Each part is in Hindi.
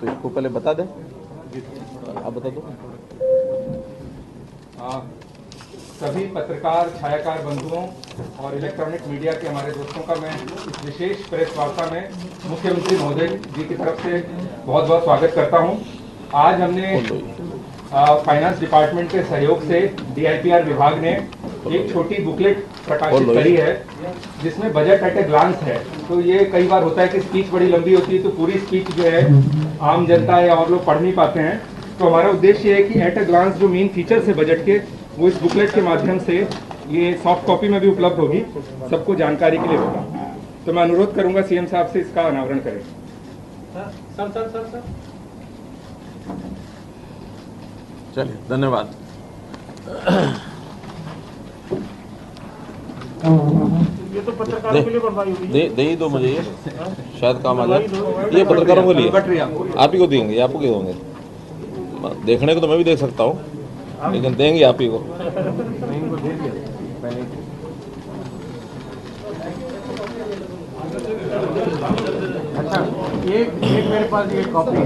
तो इसको पहले बता दें, आप बता दो। सभी पत्रकार, छायाकार बंधुओं और इलेक्ट्रॉनिक मीडिया के हमारे दोस्तों का मैं इस विशेष प्रेस वार्ता में मुख्यमंत्री महोदय जी की तरफ से बहुत बहुत स्वागत करता हूं। आज हमने फाइनेंस डिपार्टमेंट के सहयोग से DIPR विभाग ने एक छोटी बुकलेट प्रकाशित करी है जिसमें बजट एट ए ग्लांस है। तो ये कई बार होता है कि स्पीच बड़ी लंबी होती है तो पूरी स्पीच जो है आम जनता या और लोग पढ़ नहीं पाते हैं। तो हमारा उद्देश्य ये है कि एट ए ग्लांस जो मेन फीचर्स है बजट के, वो इस बुकलेट के माध्यम से ये सॉफ्ट कॉपी में भी उपलब्ध होगी, सबको जानकारी के लिए होगा। तो मैं अनुरोध करूंगा CM साहब से इसका अनावरण करें। सर। चलिए, धन्यवाद। ये तो पत्रकारों के लिए बनवाई होगी। दे ही दो मुझे, ये शायद काम आ जाए। ये पत्रकारों के लिए आप ही को देंगे, आप ही को देंगे। देखने को तो मैं भी देख सकता हूँ, लेकिन देंगे आप ही को। अच्छा, एक मेरे पास ये कॉपी है,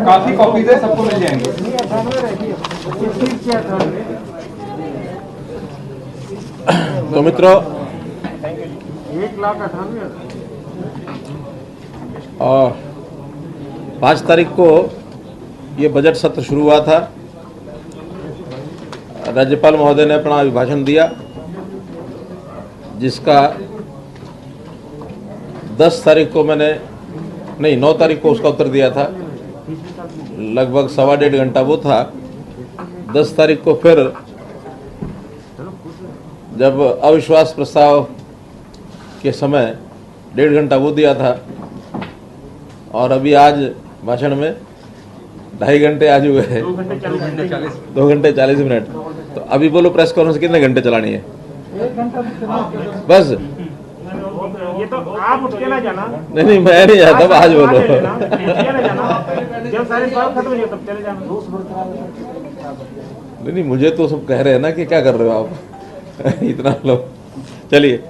काफी कॉपीज है, सबको मिल जाएंगे। तो मित्रों, 5 तारीख को ये बजट सत्र शुरू हुआ था। राज्यपाल महोदय ने अपना अभिभाषण दिया, जिसका 10 तारीख को 9 तारीख को उसका उत्तर दिया था। लगभग 1.25 घंटा वो था। 10 तारीख को फिर जब अविश्वास प्रस्ताव के समय 1.5 घंटा वो दिया था, और अभी आज भाषण में 2.5 घंटे आज हुए हैं, 2 घंटे 40 मिनट। तो अभी बोलो प्रेस कॉन्फ्रेंस कितने घंटे चलानी है? 1 घंटा बस। ये तो आप उठ के ना जाना। नहीं, मैं नहीं जाता, आज बोलो। जब सारे सवाल खत्म हो जाए तब चले जाना। नहीं, मुझे तो सब कह रहे हैं ना कि क्या कर रहे हो आप। इतना लो। चलिए,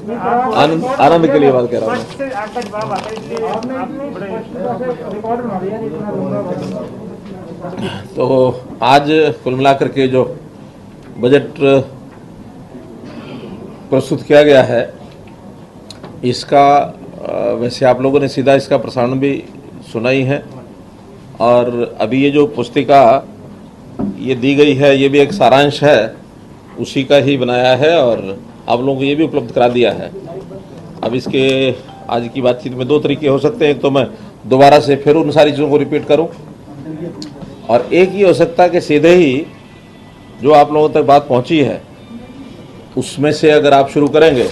आनंद के लिए बात कह रहा हूँ। तो आज कुल मिलाकर के जो बजट प्रस्तुत किया गया है, इसका वैसे आप लोगों ने सीधा इसका प्रसारण भी सुना ही है, और अभी ये जो पुस्तिका ये दी गई है, ये भी एक सारांश है, उसी का ही बनाया है और आप लोगों को ये भी उपलब्ध करा दिया है। अब इसके आज की बातचीत में 2 तरीके हो सकते हैं। एक तो मैं दोबारा से फिर उन सारी चीज़ों को रिपीट करूं, और एक ये हो सकता है कि सीधे ही जो आप लोगों तक बात पहुंची है उसमें से अगर आप शुरू करेंगे,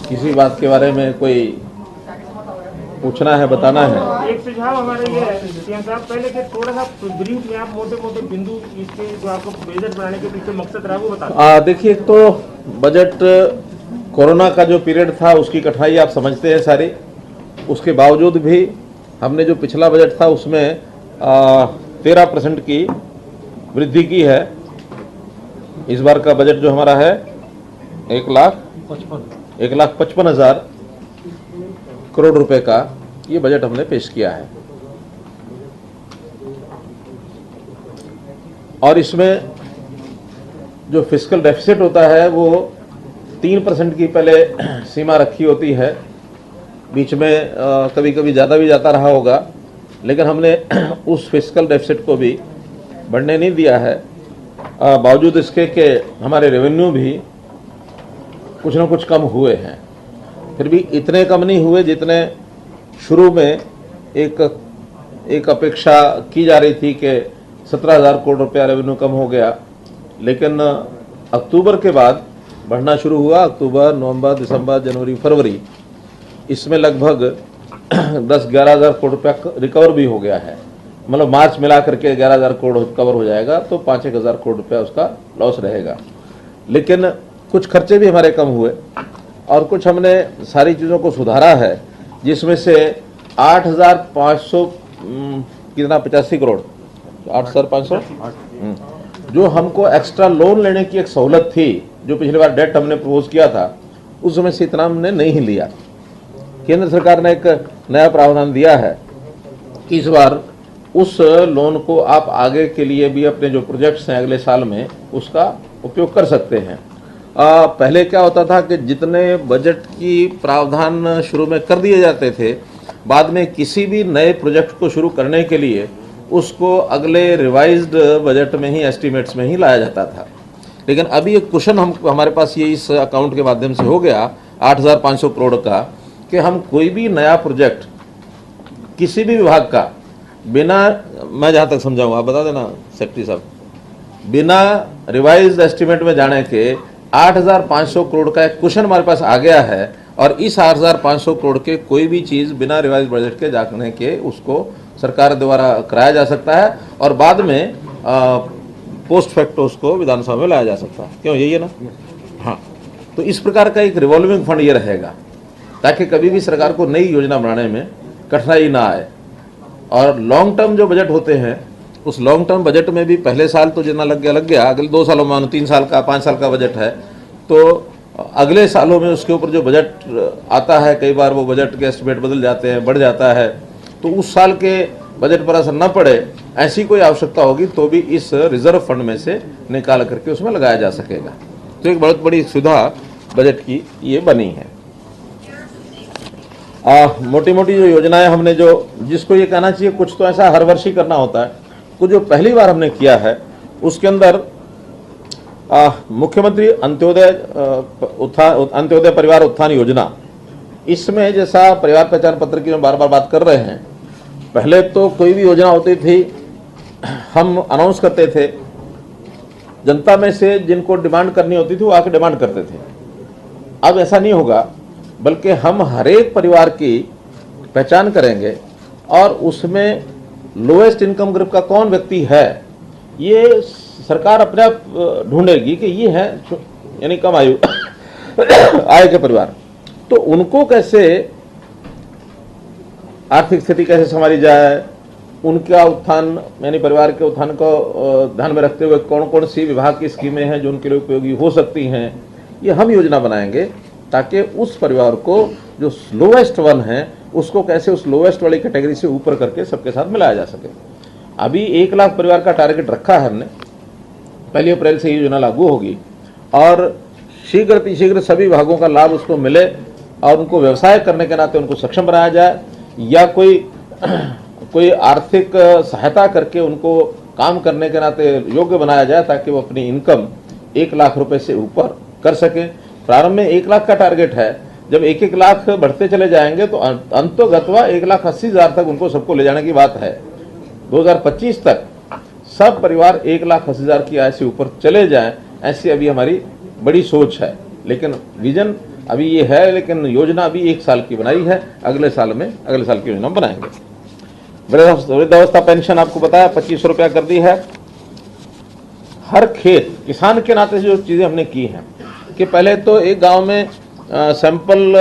किसी बात के बारे में कोई पूछना है, बताना है। एक सुझाव हमारे ये है CM साहब, पहले के थोड़ा सा ब्रीफ में आप मोटे बिंदु इसके जो आपको बजट बनाने के पीछे मकसद रहा वो बता। देखिए, तो बजट कोरोना का जो पीरियड था उसकी कठिनाई आप समझते हैं सारी। उसके बावजूद भी हमने जो पिछला बजट था उसमें 13% की वृद्धि की है। इस बार का बजट जो हमारा है 1,55,000 करोड़ रुपए का ये बजट हमने पेश किया है। और इसमें जो फिस्कल डेफिसिट होता है वो 3% की पहले सीमा रखी होती है। बीच में कभी कभी ज़्यादा भी जाता रहा होगा, लेकिन हमने उस फिस्कल डेफिसिट को भी बढ़ने नहीं दिया है। बावजूद इसके कि हमारे रेवेन्यू भी कुछ ना कुछ कम हुए हैं, फिर भी इतने कम नहीं हुए जितने शुरू में एक अपेक्षा की जा रही थी कि 17,000 करोड़ रुपया रेवेन्यू कम हो गया। लेकिन अक्टूबर के बाद बढ़ना शुरू हुआ। अक्टूबर, नवंबर, दिसंबर, जनवरी, फरवरी, इसमें लगभग 10-11 हज़ार करोड़ रुपया रिकवर भी हो गया है। मतलब मार्च मिला करके 11,000 करोड़ कवर हो जाएगा, तो 5-1 हज़ार करोड़ रुपया उसका लॉस रहेगा। लेकिन कुछ खर्चे भी हमारे कम हुए और कुछ हमने सारी चीज़ों को सुधारा है, जिसमें से 8,500 कितना 85 करोड़ 8,500 जो हमको एक्स्ट्रा लोन लेने की एक सहूलत थी, जो पिछली बार डेट हमने प्रपोज किया था, उस समय से इतना हमने नहीं लिया। केंद्र सरकार ने एक नया प्रावधान दिया है कि इस बार उस लोन को आप आगे के लिए भी अपने जो प्रोजेक्ट्स हैं अगले साल में उसका उपयोग कर सकते हैं। पहले क्या होता था कि जितने बजट की प्रावधान शुरू में कर दिए जाते थे, बाद में किसी भी नए प्रोजेक्ट को शुरू करने के लिए उसको अगले रिवाइज्ड बजट में ही, एस्टीमेट्स में ही लाया जाता था। लेकिन अभी एक कुशन हमारे पास ये इस अकाउंट के माध्यम से हो गया 8,500 करोड़ का, कि हम कोई भी नया प्रोजेक्ट किसी भी विभाग का बिना, मैं जहाँ तक समझाऊँ आप बता देना सेक्रेटरी साहब, बिना रिवाइज्ड एस्टीमेट में जाने के 8,500 करोड़ का एक कुशन हमारे पास आ गया है। और इस 8,500 करोड़ के कोई भी चीज़ बिना रिवाइज बजट के जाने के उसको सरकार द्वारा कराया जा सकता है और बाद में पोस्ट फैक्टो उसको विधानसभा में लाया जा सकता है। क्यों, यही है ना? हाँ, तो इस प्रकार का एक रिवॉल्विंग फंड ये रहेगा ताकि कभी भी सरकार को नई योजना बनाने में कठिनाई ना आए। और लॉन्ग टर्म जो बजट होते हैं, उस लॉन्ग टर्म बजट में भी पहले साल तो जितना लग गया, अगले 2 सालों में 3 साल का 5 साल का बजट है, तो अगले सालों में उसके ऊपर जो बजट आता है, कई बार वो बजट के एस्टिमेट बदल जाते हैं, बढ़ जाता है, तो उस साल के बजट पर असर न पड़े, ऐसी कोई आवश्यकता होगी तो भी इस रिजर्व फंड में से निकाल करके उसमें लगाया जा सकेगा। तो एक बहुत बड़ी सुविधा बजट की ये बनी है। मोटी मोटी जो योजनाएं हमने, जो जिसको ये कहना चाहिए कुछ तो ऐसा हर वर्ष ही करना होता है, कुछ जो पहली बार हमने किया है उसके अंदर मुख्यमंत्री अंत्योदय परिवार उत्थान योजना, इसमें जैसा परिवार पहचान पत्र की हम बार बार बात कर रहे हैं, पहले तो कोई भी योजना होती थी हम अनाउंस करते थे, जनता में से जिनको डिमांड करनी होती थी वो आके डिमांड करते थे। अब ऐसा नहीं होगा, बल्कि हम हर एक परिवार की पहचान करेंगे और उसमें लोएस्ट इनकम ग्रुप का कौन व्यक्ति है ये सरकार अपने आप ढूंढेगी कि ये है यानी कम आयु आय के परिवार, तो उनको कैसे आर्थिक स्थिति कैसे संभाली जाए, उनका उत्थान यानी परिवार के उत्थान को ध्यान में रखते हुए कौन कौन सी विभाग की स्कीमें हैं जो उनके लिए उपयोगी हो सकती हैं, ये हम योजना बनाएंगे ताकि उस परिवार को जो लोवेस्ट वन है उसको कैसे उस लोवेस्ट वाली कैटेगरी से ऊपर करके सबके साथ मिलाया जा सके। अभी 1 लाख परिवार का टारगेट रखा है हमने, 1 अप्रैल से ये योजना लागू होगी और शीघ्र सभी विभागों का लाभ उसको मिले और उनको व्यवसाय करने के नाते उनको सक्षम बनाया जाए या कोई आर्थिक सहायता करके उनको काम करने के नाते योग्य बनाया जाए ताकि वो अपनी इनकम 1 लाख रुपए से ऊपर कर सके। प्रारंभ में 1 लाख का टारगेट है, जब 1-1 लाख बढ़ते चले जाएंगे तो अंतोगत्वा 1,80,000 तक उनको सबको ले जाने की बात है। 2025 तक सब परिवार 1,80,000 की आय से ऊपर चले जाएं, ऐसी अभी हमारी बड़ी सोच है। लेकिन विजन अभी ये है, लेकिन योजना अभी 1 साल की बनाई है, अगले साल की योजना बनाएंगे। वृद्धावस्था पेंशन आपको बताया 2500 रुपया कर दी है। हर खेत किसान के नाते जो चीज़ें हमने की हैं कि पहले तो एक गांव में सैंपल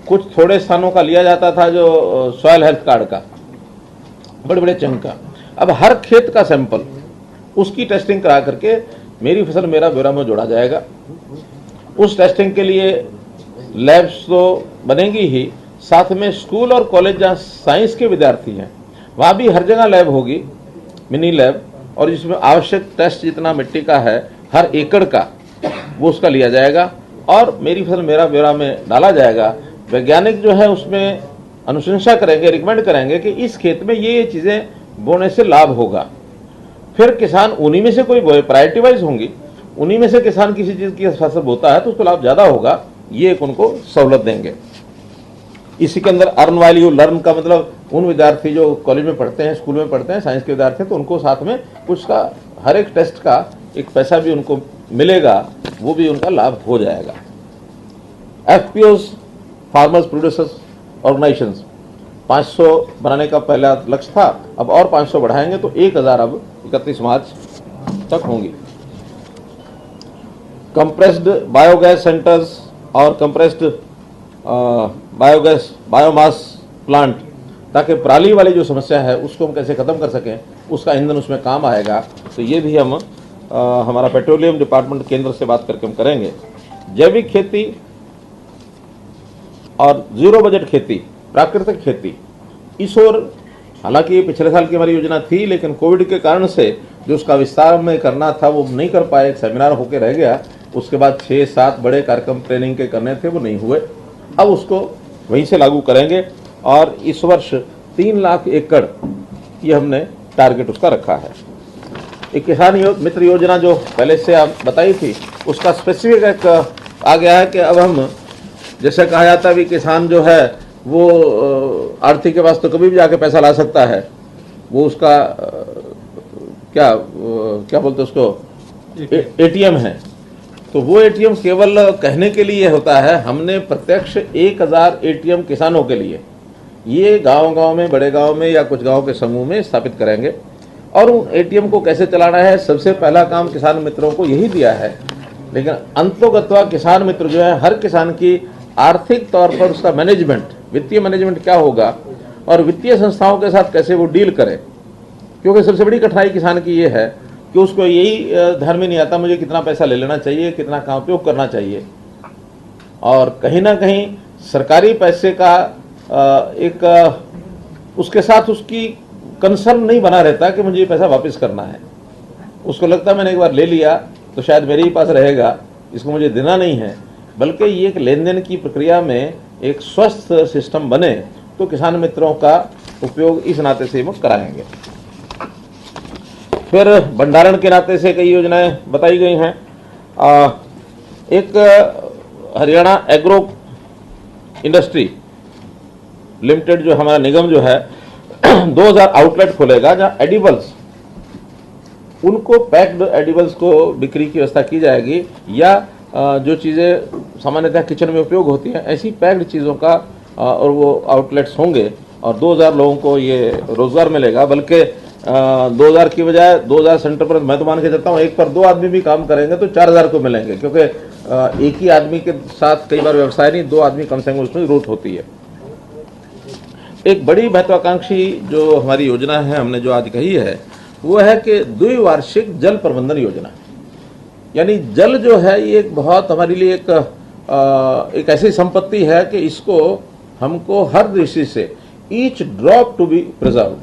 कुछ थोड़े स्थानों का लिया जाता था, जो सॉयल हेल्थ कार्ड का बड़े बड़े चंक का, अब हर खेत का सैंपल उसकी टेस्टिंग करा करके मेरी फसल मेरा ब्यौरा में जोड़ा जाएगा। उस टेस्टिंग के लिए लैब्स तो बनेंगी ही, साथ में स्कूल और कॉलेज जहाँ साइंस के विद्यार्थी हैं वहाँ भी हर जगह लैब होगी, मिनी लैब, और जिसमें आवश्यक टेस्ट जितना मिट्टी का है हर एकड़ का वो उसका लिया जाएगा और मेरी फसल मेरा ब्यौरा में डाला जाएगा। वैज्ञानिक जो है उसमें अनुशंसा करेंगे, रिकमेंड करेंगे कि इस खेत में ये चीज़ें बोने से लाभ होगा। फिर किसान उन्हीं में से कोई प्रायोरिटी वाइज होंगी, उन्हीं में से किसान किसी चीज़ की फसल बोता है तो उसको लाभ ज़्यादा होगा, ये एक उनको सहूलत देंगे। इसी के अंदर अर्न वाइल यू लर्न का मतलब उन विद्यार्थी जो कॉलेज में पढ़ते हैं, स्कूल में पढ़ते हैं, साइंस के विद्यार्थी, तो उनको साथ में कुछ का हर एक टेस्ट का एक पैसा भी उनको मिलेगा, वो भी उनका लाभ हो जाएगा। FPOs फार्मर्स प्रोड्यूसर्स ऑर्गेनाइजेशंस 500 बनाने का पहला लक्ष्य था, अब और 500 बढ़ाएंगे तो 1000 अब 31 मार्च तक होंगी। कंप्रेस्ड बायोगैस सेंटर्स और कंप्रेस्ड बायोमास प्लांट, ताकि पराली वाली जो समस्या है उसको हम कैसे ख़त्म कर सकें, उसका ईंधन उसमें काम आएगा, तो ये भी हम हमारा पेट्रोलियम डिपार्टमेंट केंद्र से बात करके हम करेंगे। जैविक खेती और जीरो बजट खेती, प्राकृतिक खेती, इस ओर हालांकि पिछले साल की हमारी योजना थी, लेकिन कोविड के कारण से जो उसका विस्तार में करना था वो नहीं कर पाए, एक सेमिनार होकर रह गया। उसके बाद 6-7 बड़े कार्यक्रम ट्रेनिंग के करने थे, वो नहीं हुए। अब उसको वहीं से लागू करेंगे और इस वर्ष 3 लाख एकड़ ये हमने टारगेट उसका रखा है। एक किसान मित्र योजना जो पहले से आप बताई थी, उसका स्पेसिफिक एक आ गया है कि अब हम, जैसे कहा जाता है भी किसान जो है वो आर्थिक के पास तो कभी भी जाके पैसा ला सकता है, वो उसका क्या बोलते उसको, एटीएम है। तो वो एटीएम केवल कहने के लिए होता है। हमने प्रत्यक्ष 1000 एटीएम किसानों के लिए ये गांव-गांव में, बड़े गांव में या कुछ गांव के समूह में स्थापित करेंगे। और उन एटीएम को कैसे चलाना है, सबसे पहला काम किसान मित्रों को यही दिया है। लेकिन अंतोगत्वा किसान मित्र जो है, हर किसान की आर्थिक तौर पर उसका मैनेजमेंट, वित्तीय मैनेजमेंट क्या होगा और वित्तीय संस्थाओं के साथ कैसे वो डील करे। क्योंकि सबसे बड़ी कठिनाई किसान की ये है कि उसको यही ध्यान में नहीं आता मुझे कितना पैसा ले लेना चाहिए, कितना का उपयोग करना चाहिए। और कहीं ना कहीं सरकारी पैसे का एक उसके साथ उसकी कंसर्न नहीं बना रहता कि मुझे ये पैसा वापस करना है। उसको लगता है मैंने एक बार ले लिया तो शायद मेरे ही पास रहेगा, इसको मुझे देना नहीं है। बल्कि ये एक लेन देन की प्रक्रिया में एक स्वस्थ सिस्टम बने तो किसान मित्रों का उपयोग इस नाते से हम कराएंगे। फिर भंडारण के नाते से कई योजनाएं बताई गई हैं। एक हरियाणा एग्रो इंडस्ट्री लिमिटेड जो हमारा निगम जो है 2000 आउटलेट खोलेगा, जहां एडिबल्स, उनको पैक्ड एडिबल्स को बिक्री की व्यवस्था की जाएगी, या जो चीज़ें सामान्यतः किचन में उपयोग होती हैं ऐसी पैक्ड चीज़ों का और वो आउटलेट्स होंगे और 2000 लोगों को ये रोजगार मिलेगा। बल्कि 2000 की बजाय 2000 सेंटर पर मैं तो मान के चलता हूँ एक पर 2 आदमी भी काम करेंगे तो 4000 को मिलेंगे, क्योंकि एक ही आदमी के साथ कई बार व्यवसाय नहीं, 2 आदमी कम से कम उसमें जरूरत होती है। एक बड़ी महत्वाकांक्षी जो हमारी योजना है, हमने जो आज कही है, वो है कि द्विवार्षिक जल प्रबंधन योजना। यानी जल जो है ये एक बहुत हमारे लिए एक ऐसी संपत्ति है कि इसको हमको हर दृष्टि से each drop to be preserve.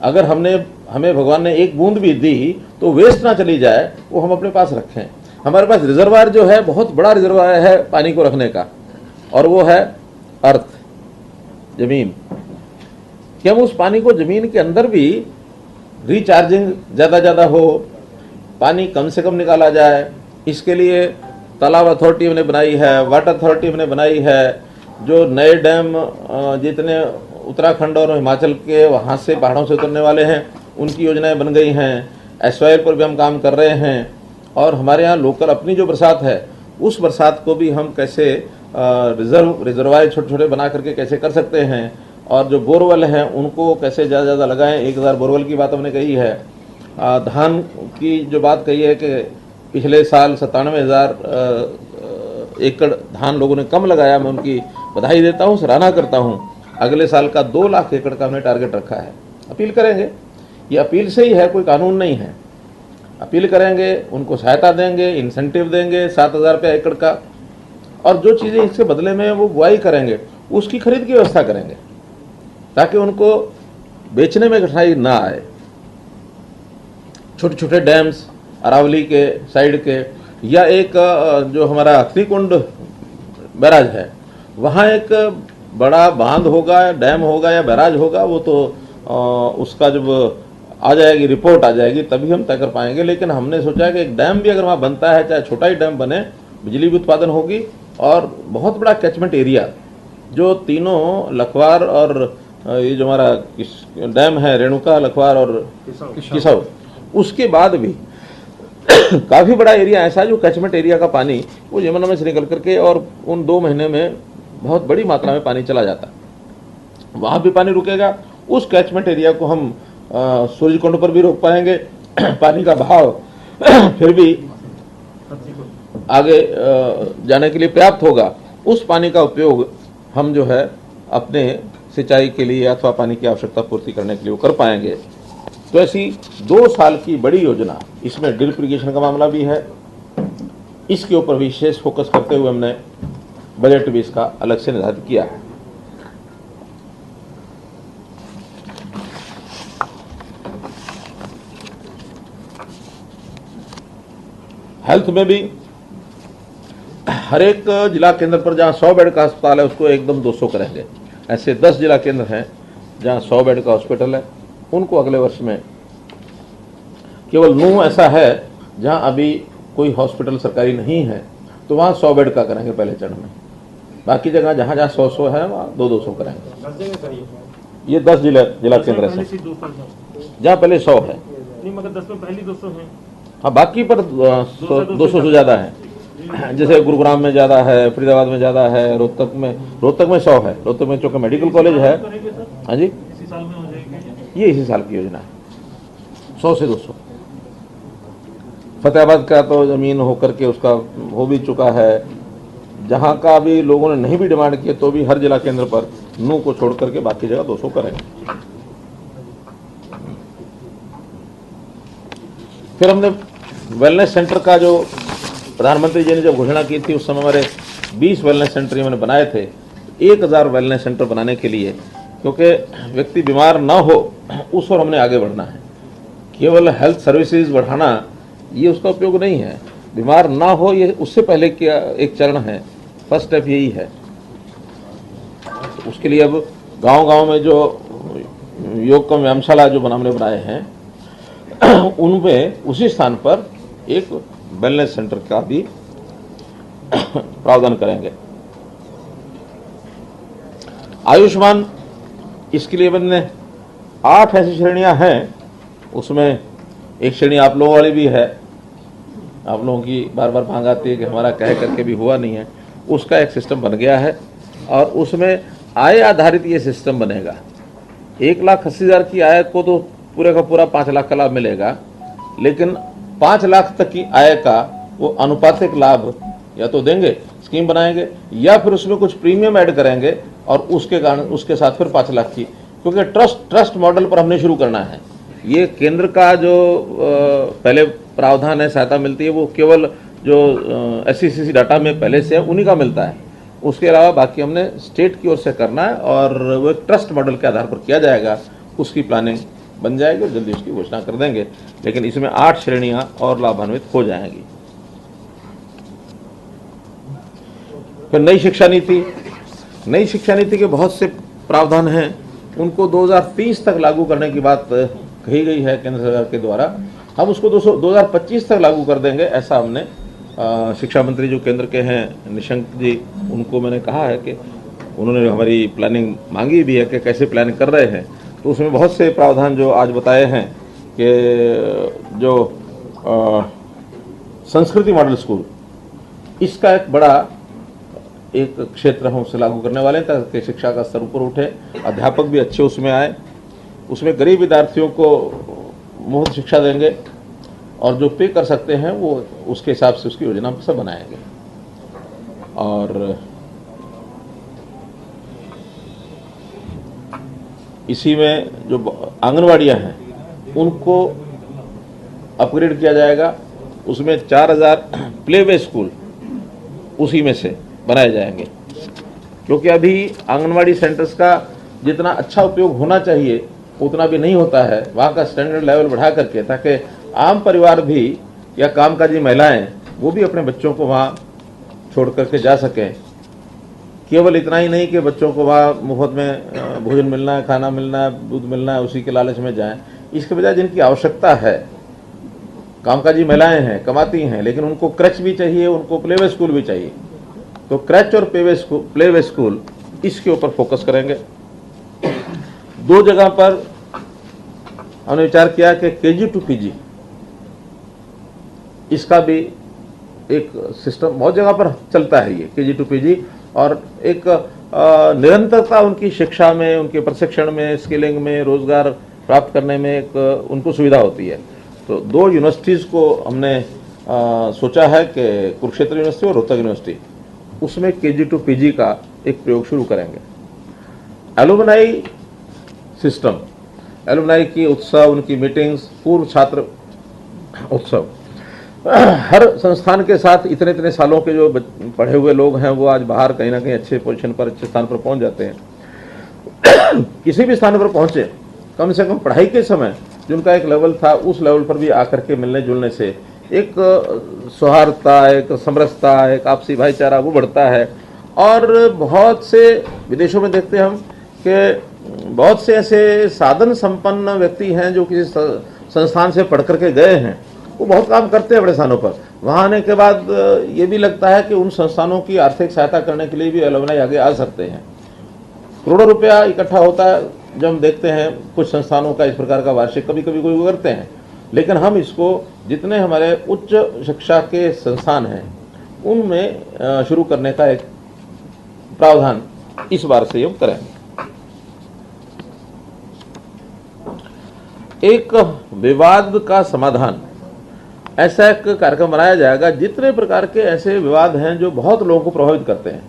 अगर हमें भगवान ने एक बूंद भी दी तो वेस्ट ना चली जाए, वो हम अपने पास रखें। हमारे पास रिजर्वायर जो है, बहुत बड़ा रिजर्वायर है पानी को रखने का, और वो है अर्थ, जमीन। कि हम उस पानी को जमीन के अंदर भी रिचार्जिंग ज़्यादा हो, पानी कम से कम निकाला जाए, इसके लिए तालाब अथॉरिटी हमने बनाई है, वाटर अथॉरिटी हमने बनाई है। जो नए डैम जितने उत्तराखंड और हिमाचल के वहाँ से पहाड़ों से उतरने वाले हैं उनकी योजनाएं बन गई हैं। एसवाइल पर भी हम काम कर रहे हैं। और हमारे यहाँ लोकल अपनी जो बरसात है, उस बरसात को भी हम कैसे रिजर्वायर छोटे छोटे बना करके कैसे कर सकते हैं, और जो बोरवेल हैं उनको कैसे ज़्यादा लगाएं। 1000 बोरवेल की बात हमने कही है। धान की जो बात कही है कि पिछले साल 97,000 एकड़ धान लोगों ने कम लगाया, मैं उनकी बधाई देता हूँ, सराहना करता हूँ। अगले साल का 2 लाख एकड़ का हमने टारगेट रखा है। अपील करेंगे, ये अपील से ही है, कोई कानून नहीं है। अपील करेंगे, उनको सहायता देंगे, इंसेंटिव देंगे 7,000 रुपये एकड़ का, और जो चीज़ें इसके बदले में वो बुआई करेंगे उसकी खरीद की व्यवस्था करेंगे ताकि उनको बेचने में कठिनाई ना आए। छोटे छोटे डैम्स अरावली के साइड के, या एक जो हमारा त्रिकुंड बैराज है, वहाँ एक बड़ा बांध होगा, डैम होगा या बैराज होगा, वो तो उसका जब आ जाएगी, रिपोर्ट आ जाएगी, तभी हम तय कर पाएंगे। लेकिन हमने सोचा है कि एक डैम भी अगर वहाँ बनता है, चाहे छोटा ही डैम बने, बिजली भी उत्पादन होगी और बहुत बड़ा कैचमेंट एरिया, जो तीनों लखवार और ये जो हमारा डैम है रेणुका, लखवार और किसाऊ, उसके बाद भी काफ़ी बड़ा एरिया ऐसा है जो कैचमेंट एरिया का पानी वो यमुना में से निकल करके और उन 2 महीने में बहुत बड़ी मात्रा में पानी चला जाता है। वहाँ भी पानी रुकेगा। उस कैचमेंट एरिया को हम सूर्यकुंड पर भी रोक पाएंगे। पानी का बहाव फिर भी आगे जाने के लिए पर्याप्त होगा। उस पानी का उपयोग हम जो है अपने सिंचाई के लिए अथवा पानी की आवश्यकता पूर्ति करने के लिए वो कर पाएंगे। तो ऐसी 2 साल की बड़ी योजना, इसमें ड्रिप इरिगेशन का मामला भी है, इसके ऊपर विशेष फोकस करते हुए हमने बजट भी इसका अलग से निर्धारित किया है। हेल्थ में भी हर एक जिला केंद्र पर जहां 100 बेड का अस्पताल है उसको एकदम 200 करेंगे। ऐसे 10 जिला केंद्र हैं जहां 100 बेड का हॉस्पिटल है, उनको अगले वर्ष में केवल 9 ऐसा है जहां अभी कोई हॉस्पिटल सरकारी नहीं है, तो वहां 100 बेड का करेंगे पहले चरण में। बाकी जगह जहां जहां 100 है वहां 200 करेंगे। 10 जगह करिए। ये 10 जिला केंद्र पहले है से 200 है। जहां पहले 100 है। नहीं मगर 10 में पहली 200 है। हाँ, बाकी पर 200 से ज़्यादा है। जैसे गुरुग्राम में ज़्यादा है, फरीदाबाद में ज़्यादा है, रोहतक में 100 है। रोहतक में चूँकि मेडिकल कॉलेज है। हाँ जी, इसी साल में हो जाएगी। ये इसी साल की योजना है, 100 से 200। फतेहाबाद का तो ज़मीन होकर के उसका हो भी चुका है। जहाँ का भी लोगों ने नहीं भी डिमांड किया तो भी हर जिला केंद्र पर 9 को छोड़ करके बाकी जगह 200 करेंगे। फिर हमने वेलनेस सेंटर का, जो प्रधानमंत्री जी ने जब घोषणा की थी उस समय हमारे 20 वेलनेस सेंटर मैंने बनाए थे। 1000 वेलनेस सेंटर बनाने के लिए, क्योंकि व्यक्ति बीमार ना हो उस पर हमने आगे बढ़ना है। केवल हेल्थ सर्विसेज बढ़ाना ये उसका उपयोग नहीं है, बीमार ना हो ये उससे पहले क्या एक चरण है, फर्स्ट स्टेप यही है। तो उसके लिए अब गांव-गांव में जो योग कम व्यायामशाला जो हमने बनाए हैं उनमें उसी स्थान पर एक वेलनेस सेंटर का भी प्रावधान करेंगे। आयुष्मान, इसके लिए मैंने 8 ऐसी श्रेणियां हैं, उसमें एक श्रेणी आप लोगों वाली भी है। आप लोगों की बार बार मांग आती है कि हमारा कह करके भी हुआ नहीं है, उसका एक सिस्टम बन गया है और उसमें आय आधारित ये सिस्टम बनेगा। 1,80,000 की आय को तो पूरे का पूरा 5 लाख का लाभ मिलेगा, लेकिन 5 लाख तक की आय का वो अनुपातिक लाभ या तो देंगे, स्कीम बनाएंगे, या फिर उसमें कुछ प्रीमियम ऐड करेंगे और उसके कारण उसके साथ फिर 5 लाख की, क्योंकि ट्रस्ट मॉडल पर हमने शुरू करना है। ये केंद्र का जो पहले प्रावधान है, सहायता मिलती है, वो केवल जो SCCC डाटा में पहले से है उन्हीं का मिलता है। उसके अलावा बाकी हमने स्टेट की ओर से करना है और वो एक ट्रस्ट मॉडल के आधार पर किया जाएगा। उसकी प्लानिंग बन जाएगी और जल्दी उसकी घोषणा कर देंगे, लेकिन इसमें 8 श्रेणियां और लाभान्वित हो जाएंगी। फिर नई शिक्षा नीति के बहुत से प्रावधान हैं, उनको 2030 तक लागू करने की बात कही गई है केंद्र सरकार के द्वारा। हम उसको 2025 तक लागू कर देंगे, ऐसा हमने शिक्षा मंत्री जो केंद्र के हैं निशंक जी, उनको मैंने कहा है कि उन्होंने हमारी प्लानिंग मांगी भी है कि कैसे प्लानिंग कर रहे हैं। तो उसमें बहुत से प्रावधान जो आज बताए हैं कि जो संस्कृति मॉडल स्कूल, इसका एक बड़ा एक क्षेत्र हम उसे लागू करने वाले हैं ताकि शिक्षा का स्तर ऊपर उठे, अध्यापक भी अच्छे उसमें आए। उसमें गरीब विद्यार्थियों को मुफ्त शिक्षा देंगे और जो पे कर सकते हैं वो उसके हिसाब से उसकी योजना सब बनाएंगे। और इसी में जो आंगनवाड़ियां हैं उनको अपग्रेड किया जाएगा। उसमें 4000 प्लेवे स्कूल उसी में से बनाए जाएंगे, क्योंकि अभी आंगनवाड़ी सेंटर्स का जितना अच्छा उपयोग होना चाहिए उतना भी नहीं होता है। वहाँ का स्टैंडर्ड लेवल बढ़ा करके, ताकि आम परिवार भी या कामकाजी महिलाएं वो भी अपने बच्चों को वहाँ छोड़ करके जा सकें। केवल इतना ही नहीं कि बच्चों को वहाँ मुफ्त में भोजन मिलना है, खाना मिलना है, दूध मिलना है, उसी के लालच में जाएं। इसके बजाय जिनकी आवश्यकता है, कामकाजी महिलाएं हैं, कमाती हैं, लेकिन उनको क्रच भी चाहिए, उनको प्लेवे स्कूल भी चाहिए, तो क्रच और प्लेवे स्कूल इसके ऊपर फोकस करेंगे। 2 जगह पर हमने विचार किया कि KG to PG इसका भी एक सिस्टम बहुत जगह पर चलता है, ये KG to PG, और एक निरंतरता उनकी शिक्षा में, उनके प्रशिक्षण में, स्किलिंग में, रोजगार प्राप्त करने में एक उनको सुविधा होती है। तो 2 यूनिवर्सिटीज़ को हमने सोचा है कि कुरुक्षेत्र यूनिवर्सिटी और रोहतक यूनिवर्सिटी, उसमें KG to PG का एक प्रयोग शुरू करेंगे। एलुमनाई सिस्टम, एलुमनाई की उत्सव, उनकी मीटिंग्स, पूर्व छात्र उत्सव, हर संस्थान के साथ इतने इतने सालों के जो पढ़े हुए लोग हैं वो आज बाहर कहीं ना कहीं अच्छे पोजीशन पर, अच्छे स्थान पर पहुंच जाते हैं। किसी भी स्थान पर पहुंचे, कम से कम पढ़ाई के समय जिनका एक लेवल था उस लेवल पर भी आकर के मिलने जुलने से एक सौहार्दता, एक समरसता, एक आपसी भाईचारा वो बढ़ता है। और बहुत से विदेशों में देखते हैं हम कि बहुत से ऐसे साधन संपन्न व्यक्ति हैं जो किसी संस्थान से पढ़ करके गए हैं, वो बहुत काम करते हैं बड़े स्थानों पर। वहाँ आने के बाद ये भी लगता है कि उन संस्थानों की आर्थिक सहायता करने के लिए भी एलुमनाई आगे आ सकते हैं। करोड़ों रुपया इकट्ठा होता है जब हम देखते हैं कुछ संस्थानों का इस प्रकार का वार्षिक, कभी कभी कोई करते हैं, लेकिन हम इसको जितने हमारे उच्च शिक्षा के संस्थान हैं उनमें शुरू करने का एक प्रावधान इस बार से हम करें। एक विवाद का समाधान, ऐसा एक कार्यक्रम बनाया जाएगा। जितने प्रकार के ऐसे विवाद हैं जो बहुत लोगों को प्रभावित करते हैं,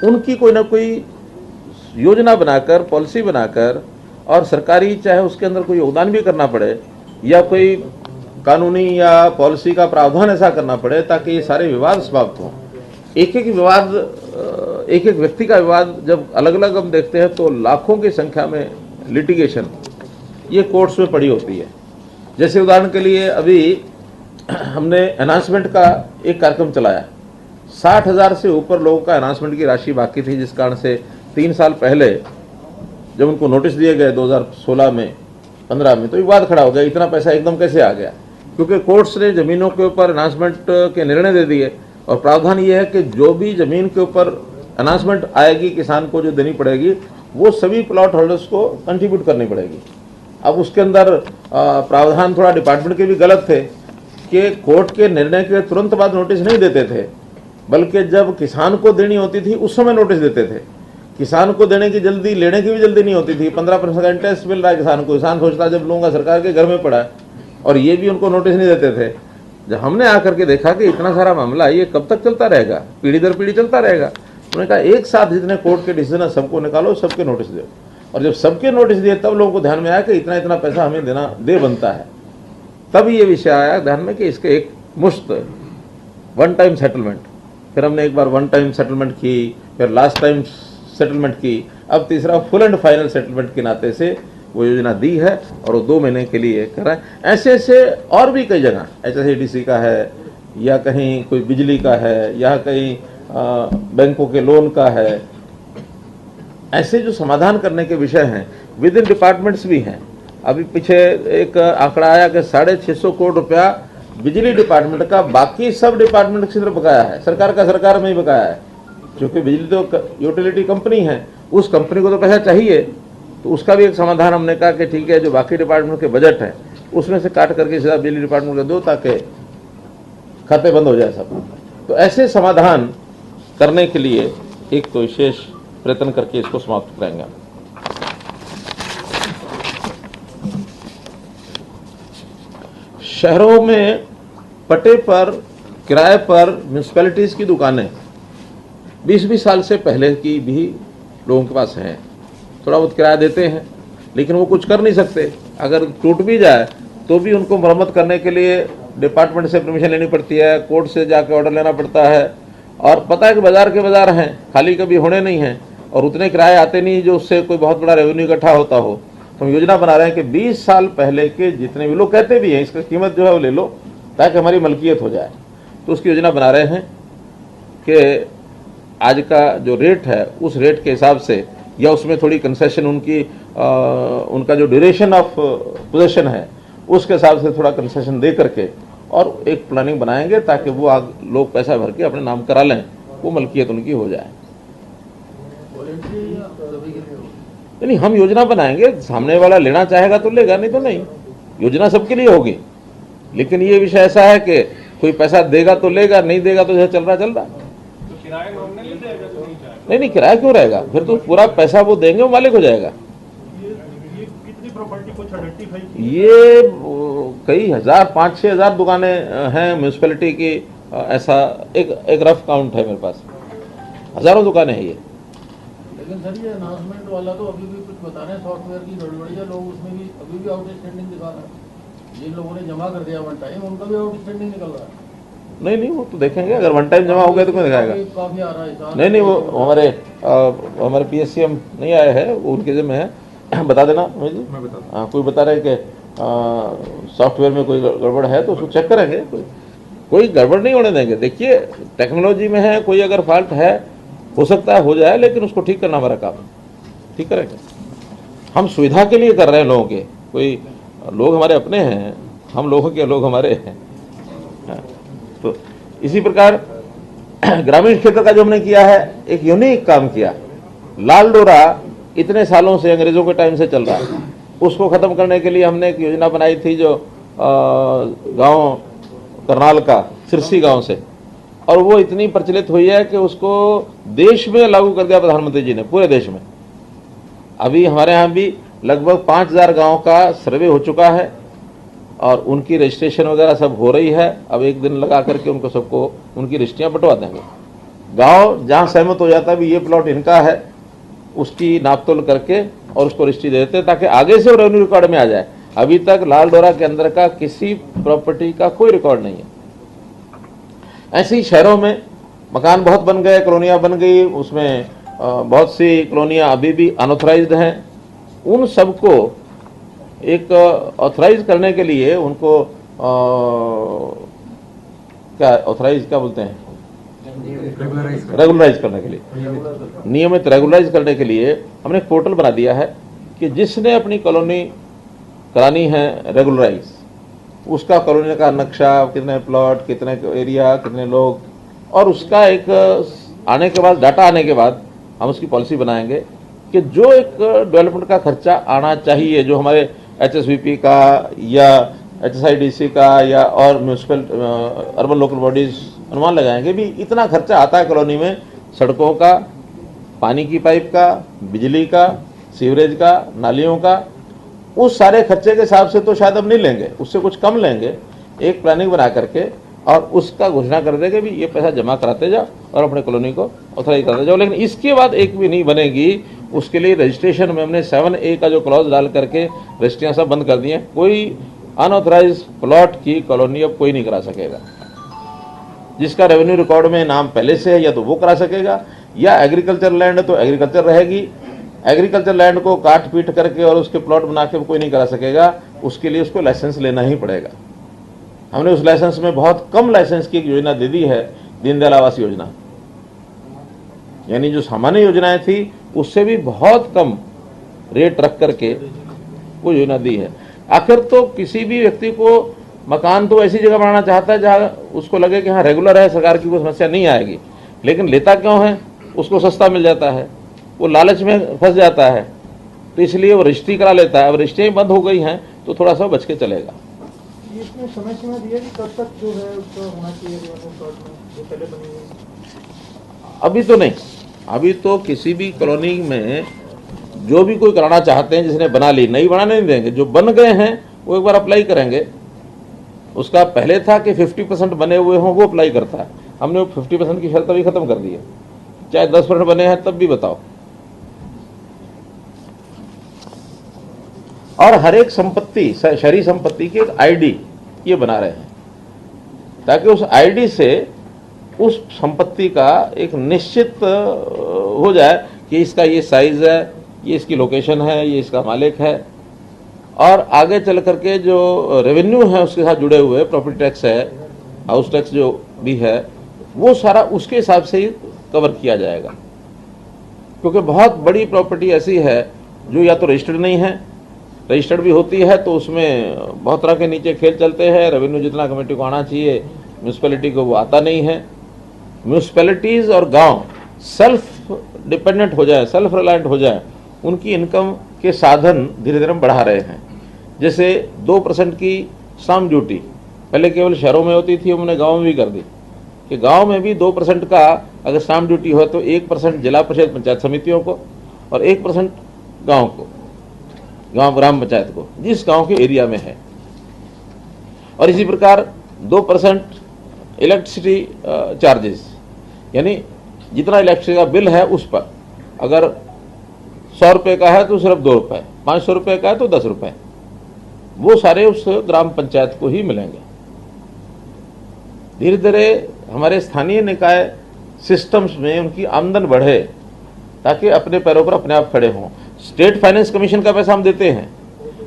उनकी कोई ना कोई योजना बनाकर, पॉलिसी बनाकर, और सरकारी चाहे उसके अंदर कोई योगदान भी करना पड़े या कोई कानूनी या पॉलिसी का प्रावधान ऐसा करना पड़े ताकि ये सारे विवाद समाप्त हों। एक एक विवाद, एक एक व्यक्ति का विवाद जब अलग अलग हम देखते हैं तो लाखों की संख्या में लिटिगेशन ये कोर्ट्स में पड़ी होती है। जैसे उदाहरण के लिए अभी हमने अनाउंसमेंट का एक कार्यक्रम चलाया, 60,000 से ऊपर लोगों का अनाउंसमेंट की राशि बाकी थी, जिस कारण से 3 साल पहले जब उनको नोटिस दिए गए 2016 में 15 में, तो विवाद खड़ा हो गया, इतना पैसा एकदम कैसे आ गया, क्योंकि कोर्ट्स ने जमीनों के ऊपर अनाउंसमेंट के निर्णय दे दिए। और प्रावधान ये है कि जो भी जमीन के ऊपर अनाउंसमेंट आएगी किसान को जो देनी पड़ेगी वो सभी प्लॉट होल्डर्स को कंट्रीब्यूट करनी पड़ेगी। अब उसके अंदर प्रावधान थोड़ा डिपार्टमेंट के भी गलत थे कि कोर्ट के निर्णय के तुरंत बाद नोटिस नहीं देते थे, बल्कि जब किसान को देनी होती थी उस समय नोटिस देते थे। किसान को देने की जल्दी, लेने की भी जल्दी नहीं होती थी। 15% का इंटरेस्ट मिल रहा है किसान को, किसान सोचता जब लूँगा सरकार के घर में पड़ा है, और ये भी उनको नोटिस नहीं देते थे। जब हमने आकर के देखा कि इतना सारा मामला ये कब तक चलता रहेगा, पीढ़ी दर पीढ़ी चलता रहेगा, उन्होंने कहा एक साथ जितने कोर्ट के डिसीजन है सबको निकालो, सबके नोटिस दो। और जब सबके नोटिस दिए तब लोगों को ध्यान में आया कि इतना इतना पैसा हमें देना दे बनता है। तब ये विषय आया ध्यान में कि इसके एक मुश्त वन टाइम सेटलमेंट, फिर हमने एक बार वन टाइम सेटलमेंट की, फिर लास्ट टाइम सेटलमेंट की, अब तीसरा फुल एंड फाइनल सेटलमेंट के नाते से वो योजना दी है और वो 2 महीने के लिए कर रहा है। ऐसे ऐसे और भी कई जगह, HSADC का है, या कहीं कोई बिजली का है, या कहीं बैंकों के लोन का है, ऐसे जो समाधान करने के विषय हैं विद इन डिपार्टमेंट्स भी हैं। अभी पीछे एक आंकड़ा आया कि 650 करोड़ रुपया बिजली डिपार्टमेंट का बाकी सब डिपार्टमेंट की तरफ बकाया है, सरकार का सरकार में ही बकाया है, क्योंकि बिजली तो यूटिलिटी कंपनी है, उस कंपनी को तो पैसा चाहिए। तो उसका भी एक समाधान हमने कहा कि ठीक है, जो बाकी डिपार्टमेंट के बजट है उसमें से काट करके सीधा बिजली डिपार्टमेंट को दो ताकि खाते बंद हो जाए सब। तो ऐसे समाधान करने के लिए एक तो विशेष प्रयत्न करके इसको समाप्त करेंगे। शहरों में पट्टे पर, किराए पर म्यूनिसिपैलिटीज की दुकानें 20-20 साल से पहले की भी लोगों के पास हैं। थोड़ा बहुत किराया देते हैं लेकिन वो कुछ कर नहीं सकते। अगर टूट भी जाए तो भी उनको मरम्मत करने के लिए डिपार्टमेंट से परमिशन लेनी पड़ती है, कोर्ट से जाके ऑर्डर लेना पड़ता है। और पता है कि बाजार के बाजार हैं, खाली कभी होने नहीं हैं, और उतने किराए आते नहीं जो उससे कोई बहुत बड़ा रेवेन्यू इकट्ठा होता हो। तो हम योजना बना रहे हैं कि 20 साल पहले के जितने भी लोग कहते भी हैं इसका कीमत जो है वो ले लो ताकि हमारी मलकियत हो जाए, तो उसकी योजना बना रहे हैं कि आज का जो रेट है उस रेट के हिसाब से, या उसमें थोड़ी कंसेशन उनकी उनका जो ड्यूरेशन ऑफ पोजेशन है उसके हिसाब से थोड़ा कंसेशन दे करके और एक प्लानिंग बनाएंगे ताकि वो लोग पैसा भर के अपने नाम करा लें, वो मलकियत उनकी हो जाए। नहीं, हम योजना बनाएंगे, सामने वाला लेना चाहेगा तो लेगा, नहीं तो नहीं। योजना सबके लिए होगी, लेकिन ये विषय ऐसा है कि कोई पैसा देगा तो लेगा, नहीं देगा तो जैसे चल रहा चल रहा। तो किराया नॉमिनल देगा तो नहीं चाहेगा? नहीं, किराया क्यों रहेगा, फिर तो पूरा पैसा वो देंगे, वो मालिक हो जाएगा। ये कितनी प्रॉपर्टी को आइडेंटिफाई की? ये कई हजार, 5-6 हजार दुकानें हैं म्यूनिसिपैलिटी की, ऐसा एक रफ काउंट है मेरे पास, हजारों दुकानें हैं ये। लेकिन सर ये अनाउंसमेंट वाला तो अभी भी कुछ बता रहे हैं सॉफ्टवेयर की गड़बड़ी है, लोग उसमें भी अभी भी आउटस्टैंडिंग दिखा रहे हैं। जिन लोगों ने जमा कर दिया वन टाइम उनका भी आउटस्टैंडिंग निकल रहा है। नहीं, वो तो देखेंगे, अगर वन टाइम जमा हो गया तो क्यों दिखाएगा। काफी आ रहा है। नहीं, वो हमारे PSCM नहीं आए हैं, वो उनके जिम्मे है। बता देना मुझे। मैं बता कोई बता रहे कि सॉफ्टवेयर में कोई गड़बड़ है तो उसको चेक करेंगे। कोई गड़बड़ नहीं होने देंगे। देखिए, टेक्नोलॉजी में है, कोई अगर फॉल्ट है, हो सकता है हो जाए, लेकिन उसको ठीक करना हमारा काम है, ठीक करेंगे। हम सुविधा के लिए कर रहे हैं लोगों के, कोई लोग हमारे अपने हैं, हम लोगों के लोग हमारे हैं। तो इसी प्रकार ग्रामीण क्षेत्र का जो हमने किया है, एक यूनिक काम किया। लाल डोरा इतने सालों से, अंग्रेजों के टाइम से चल रहा है, उसको खत्म करने के लिए हमने एक योजना बनाई थी, जो गांव करनाल का सिरसी गांव से, और वो इतनी प्रचलित हुई है कि उसको देश में लागू कर दिया प्रधानमंत्री जी ने, पूरे देश में। अभी हमारे यहाँ भी लगभग 5000 गाँव का सर्वे हो चुका है और उनकी रजिस्ट्रेशन वगैरह सब हो रही है। अब एक दिन लगा करके उनको सबको उनकी रजिस्ट्रियाँ बंटवा देंगे। गांव जहाँ सहमत हो जाता है भी ये प्लॉट इनका है, उसकी नापतोल करके और उसको रजिस्ट्री दे देते हैं, ताकि आगे से वो रेवेन्यू रिकॉर्ड में आ जाए। अभी तक लाल डोरा के अंदर का किसी प्रॉपर्टी का कोई रिकॉर्ड नहीं है। ऐसे ही शहरों में मकान बहुत बन गए, कॉलोनियाँ बन गई, उसमें बहुत सी कॉलोनियाँ अभी भी अनऑथराइज्ड हैं। उन सबको एक ऑथराइज करने के लिए उनको क्या ऑथराइज क्या बोलते हैं, रेगुलराइज करने के लिए, नियमित रेगुलराइज करने के लिए हमने एक पोर्टल बना दिया है कि जिसने अपनी कॉलोनी करानी है रेगुलराइज, उसका कॉलोनी का नक्शा, कितने प्लॉट, कितने एरिया, कितने लोग, और उसका एक आने के बाद, डाटा आने के बाद हम उसकी पॉलिसी बनाएंगे कि जो एक डेवलपमेंट का खर्चा आना चाहिए, जो हमारे HSVP का या HSIDC का या और म्यूनसिपल अर्बन लोकल बॉडीज अनुमान लगाएंगे भी इतना खर्चा आता है कॉलोनी में, सड़कों का, पानी की पाइप का, बिजली का, सीवरेज का, नालियों का, उस सारे खर्चे के हिसाब से तो शायद अब नहीं लेंगे, उससे कुछ कम लेंगे। एक प्लानिंग बना करके और उसका घोषणा कर देंगे भी ये पैसा जमा कराते जाओ और अपने कॉलोनी को ऑथराइज कराते जाओ। लेकिन इसके बाद एक भी नहीं बनेगी, उसके लिए रजिस्ट्रेशन में हमने 7A का जो क्लॉज डाल करके रजिस्ट्रियाँ सब बंद कर दी हैं। कोई अनऑथराइज प्लॉट की कॉलोनी अब कोई नहीं करा सकेगा। जिसका रेवेन्यू रिकॉर्ड में नाम पहले से है या तो वो करा सकेगा, या एग्रीकल्चर लैंड तो एग्रीकल्चर रहेगी। एग्रीकल्चर लैंड को काट पीट करके और उसके प्लॉट बना के कोई नहीं करा सकेगा, उसके लिए उसको लाइसेंस लेना ही पड़ेगा। हमने उस लाइसेंस में बहुत कम लाइसेंस की एक योजना दे दी है, दीनदयाल आवास योजना, यानी जो सामान्य योजनाएं थी उससे भी बहुत कम रेट रख करके वो योजना दी है। आखिर तो किसी भी व्यक्ति को मकान तो ऐसी जगह बनाना चाहता है जहाँ उसको लगे कि हाँ रेगुलर है, सरकार की कोई समस्या नहीं आएगी, लेकिन लेता क्यों है, उसको सस्ता मिल जाता है, वो लालच में फंस जाता है, तो इसलिए वो रजिस्ट्री करा लेता है। अब रजिस्ट्रियाँ बंद हो गई हैं तो थोड़ा सा बच के चलेगा। इसमें समय सीमा दी है कि कब तक जो है उसका होना चाहिए जो पहले बनी हुई? अभी तो नहीं, अभी तो किसी भी कॉलोनी में जो भी कोई कराना चाहते हैं, जिसने बना ली, नई बनाने नहीं देंगे। जो बन गए हैं वो एक बार अप्लाई करेंगे। उसका पहले था कि 50% बने हुए हों वो अप्लाई करता है, हमने वो 50% की शर्त अभी खत्म कर दी है। चाहे 10% बने हैं तब भी बताओ। और हर एक संपत्ति, शहरी संपत्ति की एक ID ये बना रहे हैं, ताकि उस ID से उस संपत्ति का एक निश्चित हो जाए कि इसका ये साइज है, ये इसकी लोकेशन है, ये इसका मालिक है। और आगे चल करके जो रेवेन्यू है उसके साथ जुड़े हुए, प्रॉपर्टी टैक्स है, हाउस टैक्स जो भी है, वो सारा उसके हिसाब से ही कवर किया जाएगा। क्योंकि बहुत बड़ी प्रॉपर्टी ऐसी है जो या तो रजिस्टर्ड नहीं है, रजिस्टर्ड भी होती है तो उसमें बहुत तरह के नीचे खेल चलते हैं। रेवेन्यू जितना कमेटी को आना चाहिए म्यूनसिपैलिटी को वो आता नहीं है। म्यूनसिपैलिटीज़ और गांव सेल्फ डिपेंडेंट हो जाए, सेल्फ रिलायंट हो जाए, उनकी इनकम के साधन धीरे धीरे हम बढ़ा रहे हैं। जैसे 2% की स्टाम्प ड्यूटी पहले केवल शहरों में होती थी, हमने गाँव में भी कर दी कि गांव में भी 2% का अगर स्टाम्प ड्यूटी हो तो 1% जिला परिषद पंचायत समितियों को और 1% गाँव को, गांव ग्राम पंचायत को, जिस गांव के एरिया में है। और इसी प्रकार 2% इलेक्ट्रिसिटी चार्जेस, यानी जितना इलेक्ट्रिसिटी का बिल है उस पर अगर 100 रुपये का है तो सिर्फ 2 रुपये, 500 रुपये का है तो 10 रुपये, वो सारे उस ग्राम पंचायत को ही मिलेंगे। धीरे धीरे हमारे स्थानीय निकाय सिस्टम्स में उनकी आमदन बढ़े ताकि अपने पैरों पर अपने आप खड़े हों। स्टेट फाइनेंस कमीशन का पैसा हम देते हैं,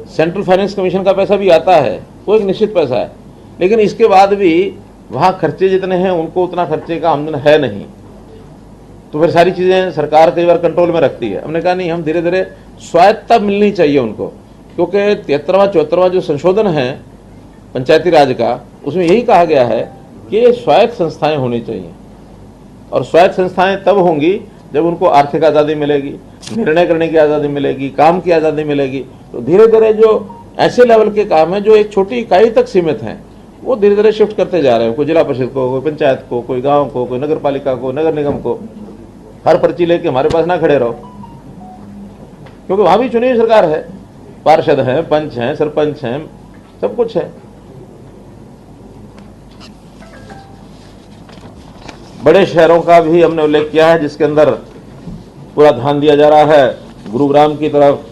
सेंट्रल फाइनेंस कमीशन का पैसा भी आता है, वो एक निश्चित पैसा है, लेकिन इसके बाद भी वहाँ खर्चे जितने हैं उनको उतना खर्चे का आमदन है नहीं, तो फिर सारी चीज़ें सरकार कई बार कंट्रोल में रखती है। हमने कहा नहीं, हम धीरे धीरे स्वायत्तता मिलनी चाहिए उनको, क्योंकि 73वां 74वां जो संशोधन है पंचायती राज का, उसमें यही कहा गया है कि स्वायत्त संस्थाएं होनी चाहिए, और स्वायत्त संस्थाएं तब होंगी जब उनको आर्थिक आज़ादी मिलेगी, निर्णय करने की आज़ादी मिलेगी, काम की आज़ादी मिलेगी। तो धीरे धीरे जो ऐसे लेवल के काम हैं जो एक छोटी इकाई तक सीमित हैं, वो धीरे धीरे शिफ्ट करते जा रहे हैं, कोई जिला परिषद को, कोई पंचायत को, कोई गांव को, कोई नगर पालिका को, नगर निगम को। हर पर्ची लेके हमारे पास ना खड़े रहो, क्योंकि वहां भी चुनी हुई सरकार है, पार्षद हैं, पंच हैं, सरपंच हैं, सब कुछ है। बड़े शहरों का भी हमने उल्लेख किया है जिसके अंदर पूरा ध्यान दिया जा रहा है। गुरुग्राम की तरफ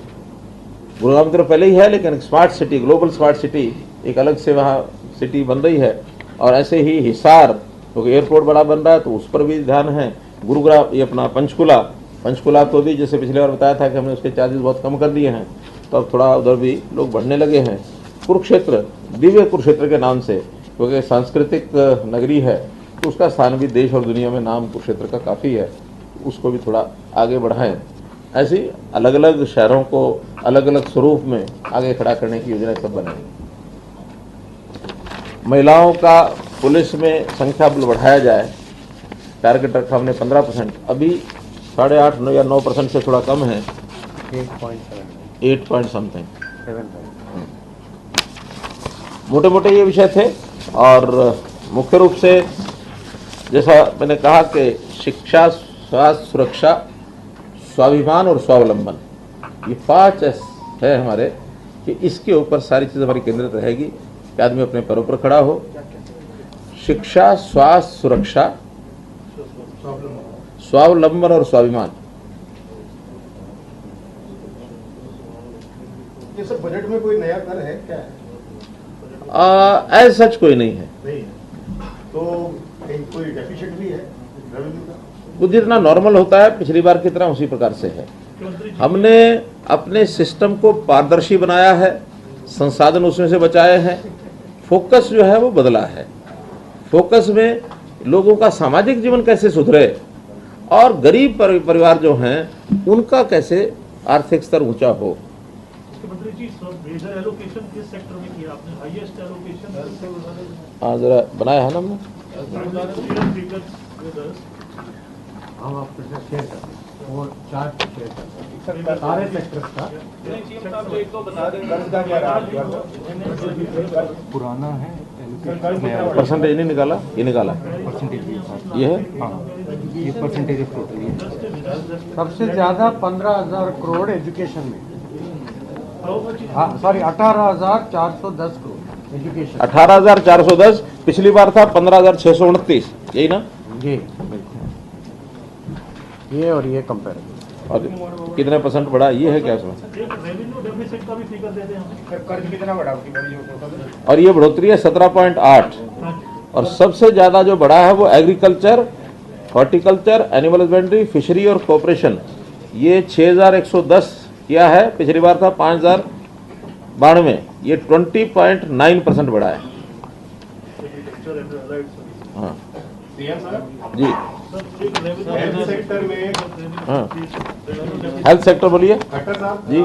पहले ही है, लेकिन smart city, global smart city एक अलग से वहाँ सिटी बन रही है। और ऐसे ही हिसार, क्योंकि एयरपोर्ट बड़ा बन रहा है तो उस पर भी ध्यान है। गुरुग्राम, ये अपना पंचकुला तो भी जैसे पिछली बार बताया था कि हमने उसके चार्जेस बहुत कम कर दिए हैं, तो अब थोड़ा उधर भी लोग बढ़ने लगे हैं। कुरुक्षेत्र, दिव्य कुरुक्षेत्र के नाम से, क्योंकि सांस्कृतिक नगरी है, तो उसका स्थान भी देश और दुनिया में नाम कुरुक्षेत्र का काफ़ी है, उसको भी थोड़ा आगे बढ़ाएं। ऐसी अलग अलग शहरों को अलग अलग स्वरूप में आगे खड़ा करने की योजना सब बनाई। महिलाओं का पुलिस में संख्या बल बढ़ाया जाए, टारगेट रखा हमने 15%, अभी 8.5 या 9% से थोड़ा कम है, 8 पॉइंट समथिंग। मोटे मोटे ये विषय थे, और मुख्य रूप से जैसा मैंने कहा कि शिक्षा, स्वास्थ्य, सुरक्षा, स्वाभिमान और स्वावलंबन, ये 5 एस है हमारे, कि इसके ऊपर सारी चीज़ हमारी केंद्रित रहेगी कि आदमी अपने पैरों पर खड़ा हो। शिक्षा, स्वास्थ्य, सुरक्षा, स्वावलंबन और स्वाभिमान। ये सब बजट में कोई नया कर है क्या? एज सच कोई नहीं है। नहीं, तो कोई डेफिसिट भी है रेवेन्यू का? वो जितना नॉर्मल होता है पिछली बार की तरह उसी प्रकार से है। हमने अपने सिस्टम को पारदर्शी बनाया है, संसाधन उसमें से बचाए हैं, फोकस जो है वो बदला है। फोकस में लोगों का सामाजिक जीवन कैसे सुधरे और गरीब परिवार जो हैं उनका कैसे आर्थिक स्तर ऊंचा हो। मुख्यमंत्री जी, मेजर एलोकेशन किस सेक्टर में किया आपने? हाईएस्ट एलोकेशन हाँ, जरा बनाया है ना हमने। हम आपके साथ शेयर करते हैं, वो चार्ट शेयर करते हैं सारे सेक्टर्स का। पुराना है, परसेंटेज नहीं निकाला, ये निकाला, परसेंटेज ये है। ये परसेंटेज ऑफ टोटल है। सबसे ज्यादा 15,000 करोड़ एजुकेशन में, सॉरी 18,410 करोड़ एजुकेशन। 18,410, पिछली बार था 15,629, यही ना? ये और ये कंपेयर, और कितने परसेंट बढ़ा, ये है क्या उसमें? रेवेन्यू डेफिसिट का भी फिगर दे दें हमें। कर्ज कितना बढ़ा उसकी बड़ी हो? और ये बढ़ोतरी है 17.8। और सबसे ज्यादा जो बढ़ा है वो agriculture, horticulture, animal husbandry, fishery और कॉर्पोरेशन, ये 6,110 किया है, पिछली बार था 5,092, ये 20.9% बढ़ा है। हाँ सीएम साहब जी, हेल्थ सेक्टर में, हाँ, हेल्थ सेक्टर बोलिए। खट्टर साहब जी।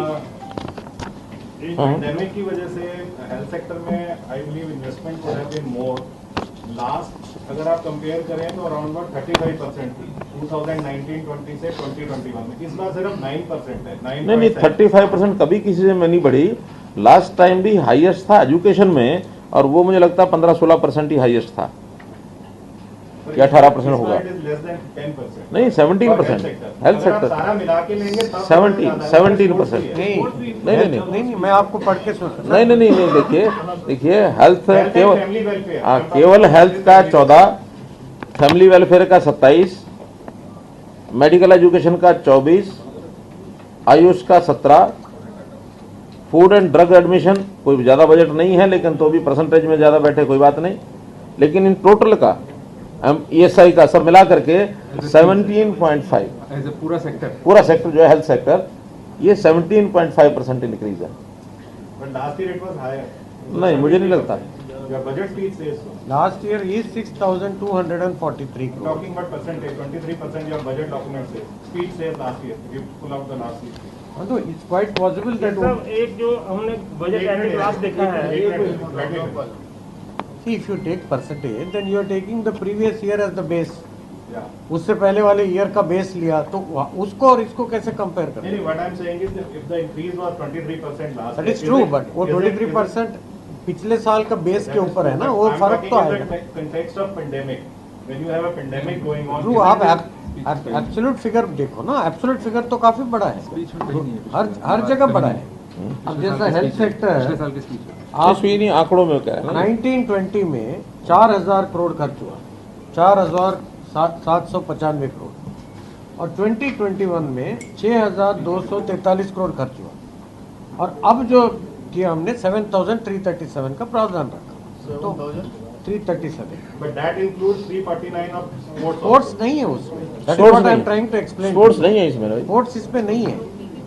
पेंडेमिक की वजह से हेल्थ सेक्टर में आई बिलीव इन्वेस्टमेंट को हैव बीन मोर। लास्ट अगर आप कंपेयर करें तो अराउंड 35% थी 2019-20 से 2021 में। इस बार सिर्फ 9% है। नहीं, 35% कभी किसी से में नहीं बढ़ी। लास्ट टाइम भी हाईएस्ट था एजुकेशन में, और वो मुझे लगता है 15-16% ही हाईएस्ट था, या 18% होगा। नहीं, 17%। हेल्थ सेक्टर सारा मिला के लेंगे 17%। नहीं, मैं आपको पढ़ के सुना। नहीं, देखिए हेल्थ केवल हेल्थ का 14, फैमिली वेलफेयर का 27, मेडिकल एजुकेशन का 24, आयुष का 17, फूड एंड ड्रग एडमिशन कोई ज़्यादा बजट नहीं है, लेकिन तो भी परसेंटेज में ज़्यादा बैठे कोई बात नहीं, लेकिन इन टोटल का ESI का सब मिला करके 17.5 एज ए पूरा सेक्टर। पूरा सेक्टर जो है हेल्थ सेक्टर, ये 17.5% इंक्रीज है। But last year it was higher. नहीं, मुझे नहीं लगता। Your budget speech says so. Last year is 6,243 crore. Talking about percentage, 23% your budget document says. Speech says last year. If you pull out the last year. Although it's quite possible that सब एक जो हमने बजट एट ए ग्लास देखा है, see if you take percentage then you are taking the previous year as the base. Yeah. उससे पहले वाले ईयर का बेस लिया तो उसको और इसको कैसे कंपेयर नहीं, करें? what I'm saying is that if the increase was 23% last that year. Is true, but वो 23% पिछले साल का बेस के ऊपर है ना, वो फर्क तो आएगा। Context of pandemic. When you have a pandemic going on. True, आप एब्सोल्यूट फिगर देखो ना, एब्सोल्यूट फिगर तो काफी बड़ा है, हर जगह बड़ा है। अब जैसा हेल्थ सेक्टर आप नहीं आंकड़ों में क्या है, 1920 में 4,000 करोड़ खर्च हुआ, 4,795 करोड़, और 2021 में 6,243 करोड़ खर्च हुआ, और अब जो किया हमने 7,337 का प्रावधान रखा, तो 337। But that includes 349 of sports. Sports नहीं है उसमें, that is Sports what I am नहीं। Trying to explain. स्पोर्ट्स नहीं है इसमें भाई। स्पोर्ट्स इसमें नहीं है,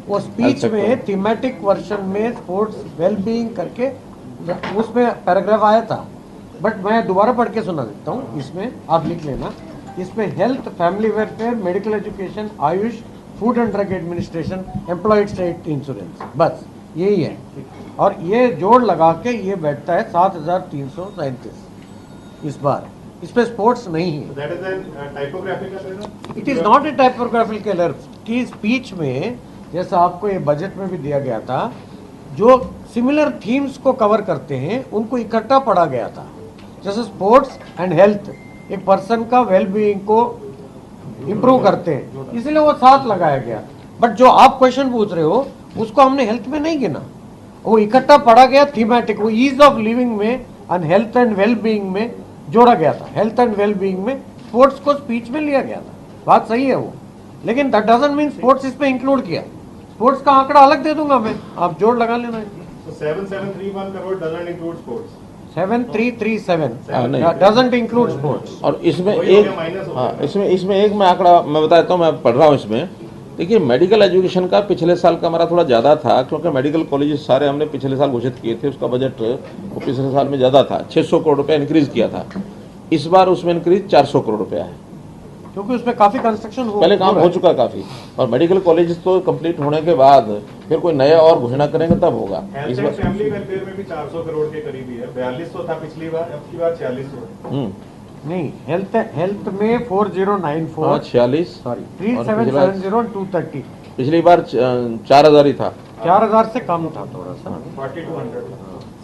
वो स्पीच Health sector। में थीमेटिक वर्जन में स्पोर्ट्स वेलबीइंग करके उसमें पैराग्राफ आया था, बट मैं दोबारा पढ़ के सुना देता हूँ, इसमें आप लिख लेना, इसमें health, family welfare, medical education, Ayush, food and drug administration, employed state insurance, बस यही है, और ये जोड़ लगा के ये बैठता है 7,337 इस बार। इस पे स्पोर्ट्स नहीं है। So that is a typographical error. It is not a typographical error की स्पीच में, जैसा आपको ये बजट में भी दिया गया था, जो सिमिलर थीम्स को कवर करते हैं उनको इकट्ठा पढ़ा गया था, जैसे स्पोर्ट्स एंड हेल्थ एक पर्सन का वेलबीइंग को इम्प्रूव करते हैं, इसलिए वो साथ लगाया गया। बट जो आप क्वेश्चन पूछ रहे हो उसको हमने हेल्थ में नहीं गिना, वो इकट्ठा पढ़ा गया थीमेटिक, वो ईज ऑफ लिविंग में एंड हेल्थ एंड वेलबीइंग में जोड़ा गया था। हेल्थ एंड वेलबीइंग में स्पोर्ट्स को स्पीच में लिया गया था, बात सही है वो, लेकिन दैट डजंट मीन स्पोर्ट्स इसमें इंक्लूड किया। स्पोर्ट्स का आंकड़ा अलग दे दूंगा मैं, आप जोड़ लगा लेना। So 7,731 crore doesn't include sports. 7,337 नहीं। Doesn't include sports. और इसमें वही हो एक, गया, minus हो हाँ, गया। इसमें एक मैं आंकड़ा मैं बता देता हूँ, मैं पढ़ रहा हूँ इसमें। देखिए, मेडिकल एजुकेशन का पिछले साल का हमारा थोड़ा ज़्यादा था, क्योंकि मेडिकल कॉलेजेस सारे हमने पिछले साल घोषित किए थे, उसका बजट वो पिछले साल में ज़्यादा था, 600 करोड़ रुपया इंक्रीज किया था। इस बार उसमें इंक्रीज 400 करोड़ रुपया है, क्योंकि उसमें काफी कंस्ट्रक्शन पहले काम हो चुका काफ़ी, और मेडिकल कॉलेजेस तो कंप्लीट होने के बाद फिर कोई नया और घोषणा करेंगे तब होगा। हेल्थ इस एंड बार फैमिली वेलफेयर में भी 400 करोड़ के करीब ही है। 4200 था पिछली बार, अब की बार 4600। नहीं, हेल्थ में 4094, हाँ, 46, सॉरी 3770 और 230, पिछली बार 4,000 ही था, 4,000 से कम था थोड़ा सा, 4200।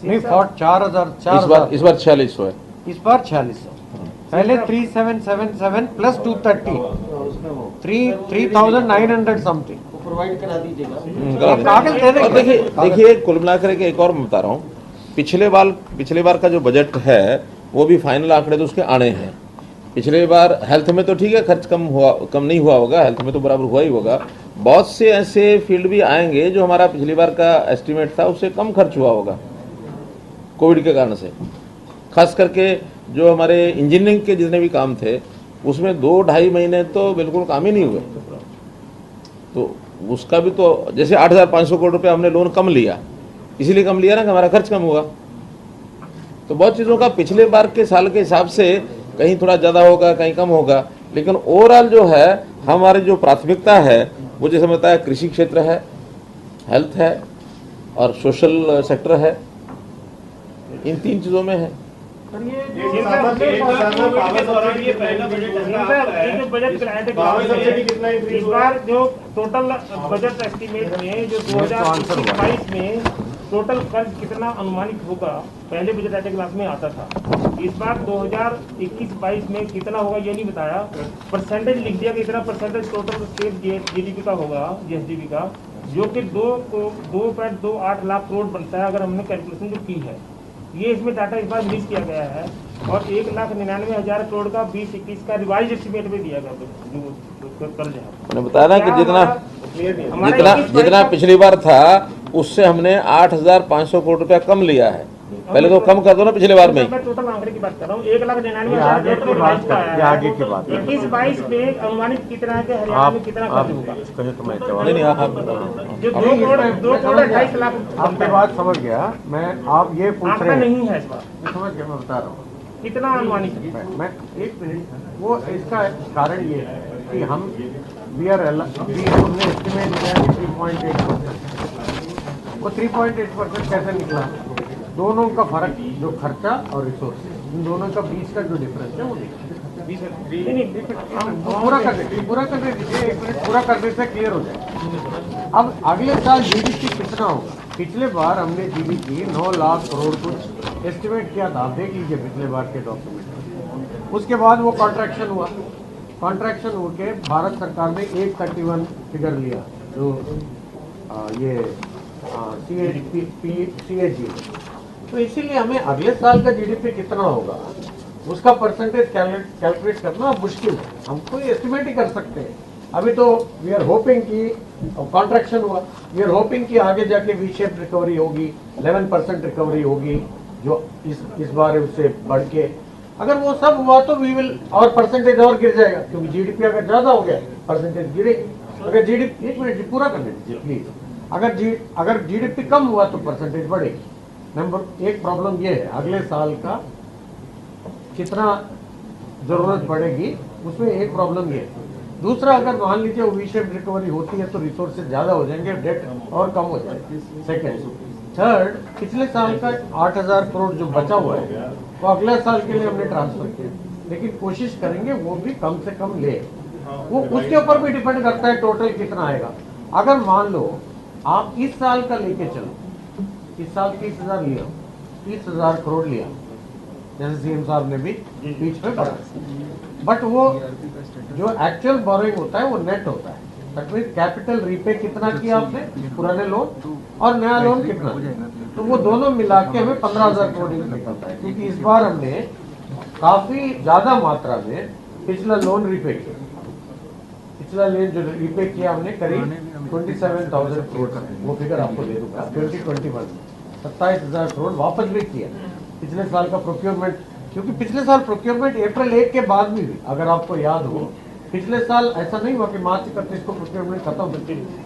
नहीं 4,000, इस बार 4600 है। इस बार 4600, पहले 3777 प्लस 230, 3,900 समथिंग। करा दें। कागज दे और देंगे। देखिए कुल मिलाकर के एक और मैं बता रहा हूँ, पिछले बार का जो बजट है वो भी फाइनल आंकड़े तो उसके आने हैं। पिछले बार हेल्थ में तो ठीक है, खर्च कम नहीं हुआ होगा, हेल्थ में तो बराबर हुआ ही होगा। बहुत से ऐसे फील्ड भी आएंगे जो हमारा पिछली बार का एस्टिमेट था उससे कम खर्च हुआ होगा कोविड के कारण से। खास करके जो हमारे इंजीनियरिंग के जितने भी काम थे उसमें 2-2.5 महीने तो बिल्कुल काम ही नहीं हुए, तो उसका भी तो, जैसे 8,500 करोड़ रुपये हमने लोन कम लिया, इसीलिए कम लिया ना कि हमारा खर्च कम हुआ। तो बहुत चीज़ों का पिछले बार के साल के हिसाब से कहीं थोड़ा ज़्यादा होगा, कहीं कम होगा, लेकिन ओवरऑल जो है हमारी जो प्राथमिकता है वो जैसे बताया कृषि क्षेत्र है, हेल्थ है और सोशल सेक्टर है, इन 3 चीज़ों में है। सर ये एक साथ पावर सब्सिडी ये पहला बजट ये जो बजट कराए थे पावर सब्सिडी कितना increase इस हुआ बार जो टोटल बजट एस्टीमेट में जो 2022 में टोटल खर्च कितना अनुमानित होगा, पहले बजट एट क्लास में आता था, इस बार 2021-22 में कितना होगा ये नहीं बताया, परसेंटेज लिख दिया कि इतना परसेंटेज टोटल स्टेट जीडीपी का होगा, जीएसडीपी का, जो कि 2.28 लाख करोड़ बनता है अगर हमने कैलकुलेशन जो की है। ये इसमें डाटा इस बार मिस किया गया है, और 1,99,000 करोड़ का 20-21 का रिवाइज एस्टीमेट में दिया गया जो कर्ज है। मैंने बताया ना कि जितना क्लियर नहीं है। हमारा जितना 21-22 जितना पिछली बार था उससे हमने 8,500 करोड़ रुपया कम लिया है। पहले तो कम कर दो ना पिछले बार में ही। मैं टोटल आंकड़े की बात कर रहा हूँ। 1,99,000 आगे की बात करें, ये आगे की बात करें। 21-22 में अनुमानित कितना है कि हरियाणा में कितना आप खर्च होगा? कहे तो मैं जवाब नहीं नहीं आप जो 2 करोड़ 28 लाख आपकी बात समझ गया मैं। आप ये पूछ आंकड़ा रहे हैं, नहीं है इस बार, मैं समझ गया, मैं बता रहा हूँ। कितना अनुमानित है? मैं एक मिनट, वो इसका कारण ये है कि हम अभी हमने एस्टिमेट किया 3.8%। वो 3.8% कैसे निकला? दोनों का फर्क, जो खर्चा और रिसोर्स, इन दोनों का बीच का जो डिफरेंस है वो नहीं नहीं, हम पूरा करने दीजिए, एक मिनट पूरा करने से क्लियर हो जाए। अब अगले साल जीडीपी कितना होगा? पिछले बार हमने जीडीपी 9 लाख करोड़ कुछ एस्टिमेट किया था, आप देख लीजिए पिछले बार के डॉक्यूमेंट। उसके बाद वो कॉन्ट्रैक्शन हुआ, कॉन्ट्रैक्शन होके भारत सरकार ने 131 फिगर लिया, जो ये CAG। तो इसीलिए हमें अगले साल का जीडीपी कितना होगा उसका परसेंटेज कैलकुलेट करना मुश्किल है। हम कोई एस्टिमेट ही कर सकते हैं। अभी तो वी आर होपिंग कि कॉन्ट्रैक्शन हुआ, वी आर होपिंग कि आगे जाके वी शेप रिकवरी होगी, 11% रिकवरी होगी, जो इस बार उससे बढ़ के अगर वो सब हुआ तो वी विल, और परसेंटेज और गिर जाएगा, क्योंकि जीडीपी अगर ज्यादा हो गया परसेंटेज गिरेगी। अगर जीडीपी, एक मिनट पूरा करने दीजिए प्लीज, अगर जीडीपी कम हुआ तो परसेंटेज बढ़ेगी। नंबर एक प्रॉब्लम ये है अगले साल का कितना जरूरत पड़ेगी, उसमें एक प्रॉब्लम ये है। दूसरा, अगर मान लीजिए वी शेप रिकवरी होती है तो रिसोर्सेज ज्यादा हो जाएंगे, डेट और कम हो जाएगी। सेकेंड, थर्ड, पिछले साल का 8,000 करोड़ जो बचा हुआ है वो अगले साल के लिए हमने ट्रांसफर किया, लेकिन कोशिश करेंगे वो भी कम से कम ले। वो उसके ऊपर भी डिपेंड करता है टोटल कितना आएगा। अगर मान लो आप इस साल का लेके चलो, इस साल 30,000 लिया, 30,000 करोड़ लिया, जैसे सीएम साहब ने भी बीच में पढ़ा, बट वो जो एक्चुअल बोरोइंग होता है वो नेट होता है। दैट मींस कैपिटल रीपे कितना किया आपने पुराने लोन और नया लोन कितना, तो वो दोनों मिला के हमें 15,000 करोड़ निकलता है। क्योंकि इस बार हमने काफी ज्यादा मात्रा में पिछला लोन रीपे किया। पिछला लोन जो रीपे किया हमने करीब 27,000 करोड़, वो फिगर आपको दे दूंगा 2021 में 27,000 करोड़ वापस भी किया पिछले साल का प्रोक्योरमेंट। क्योंकि पिछले साल प्रोक्योरमेंट अप्रैल 1 के बाद भी हुई, अगर आपको याद हो। पिछले साल ऐसा नहीं हुआ कि मार्च 31 को प्रोक्योरमेंट खत्म हो,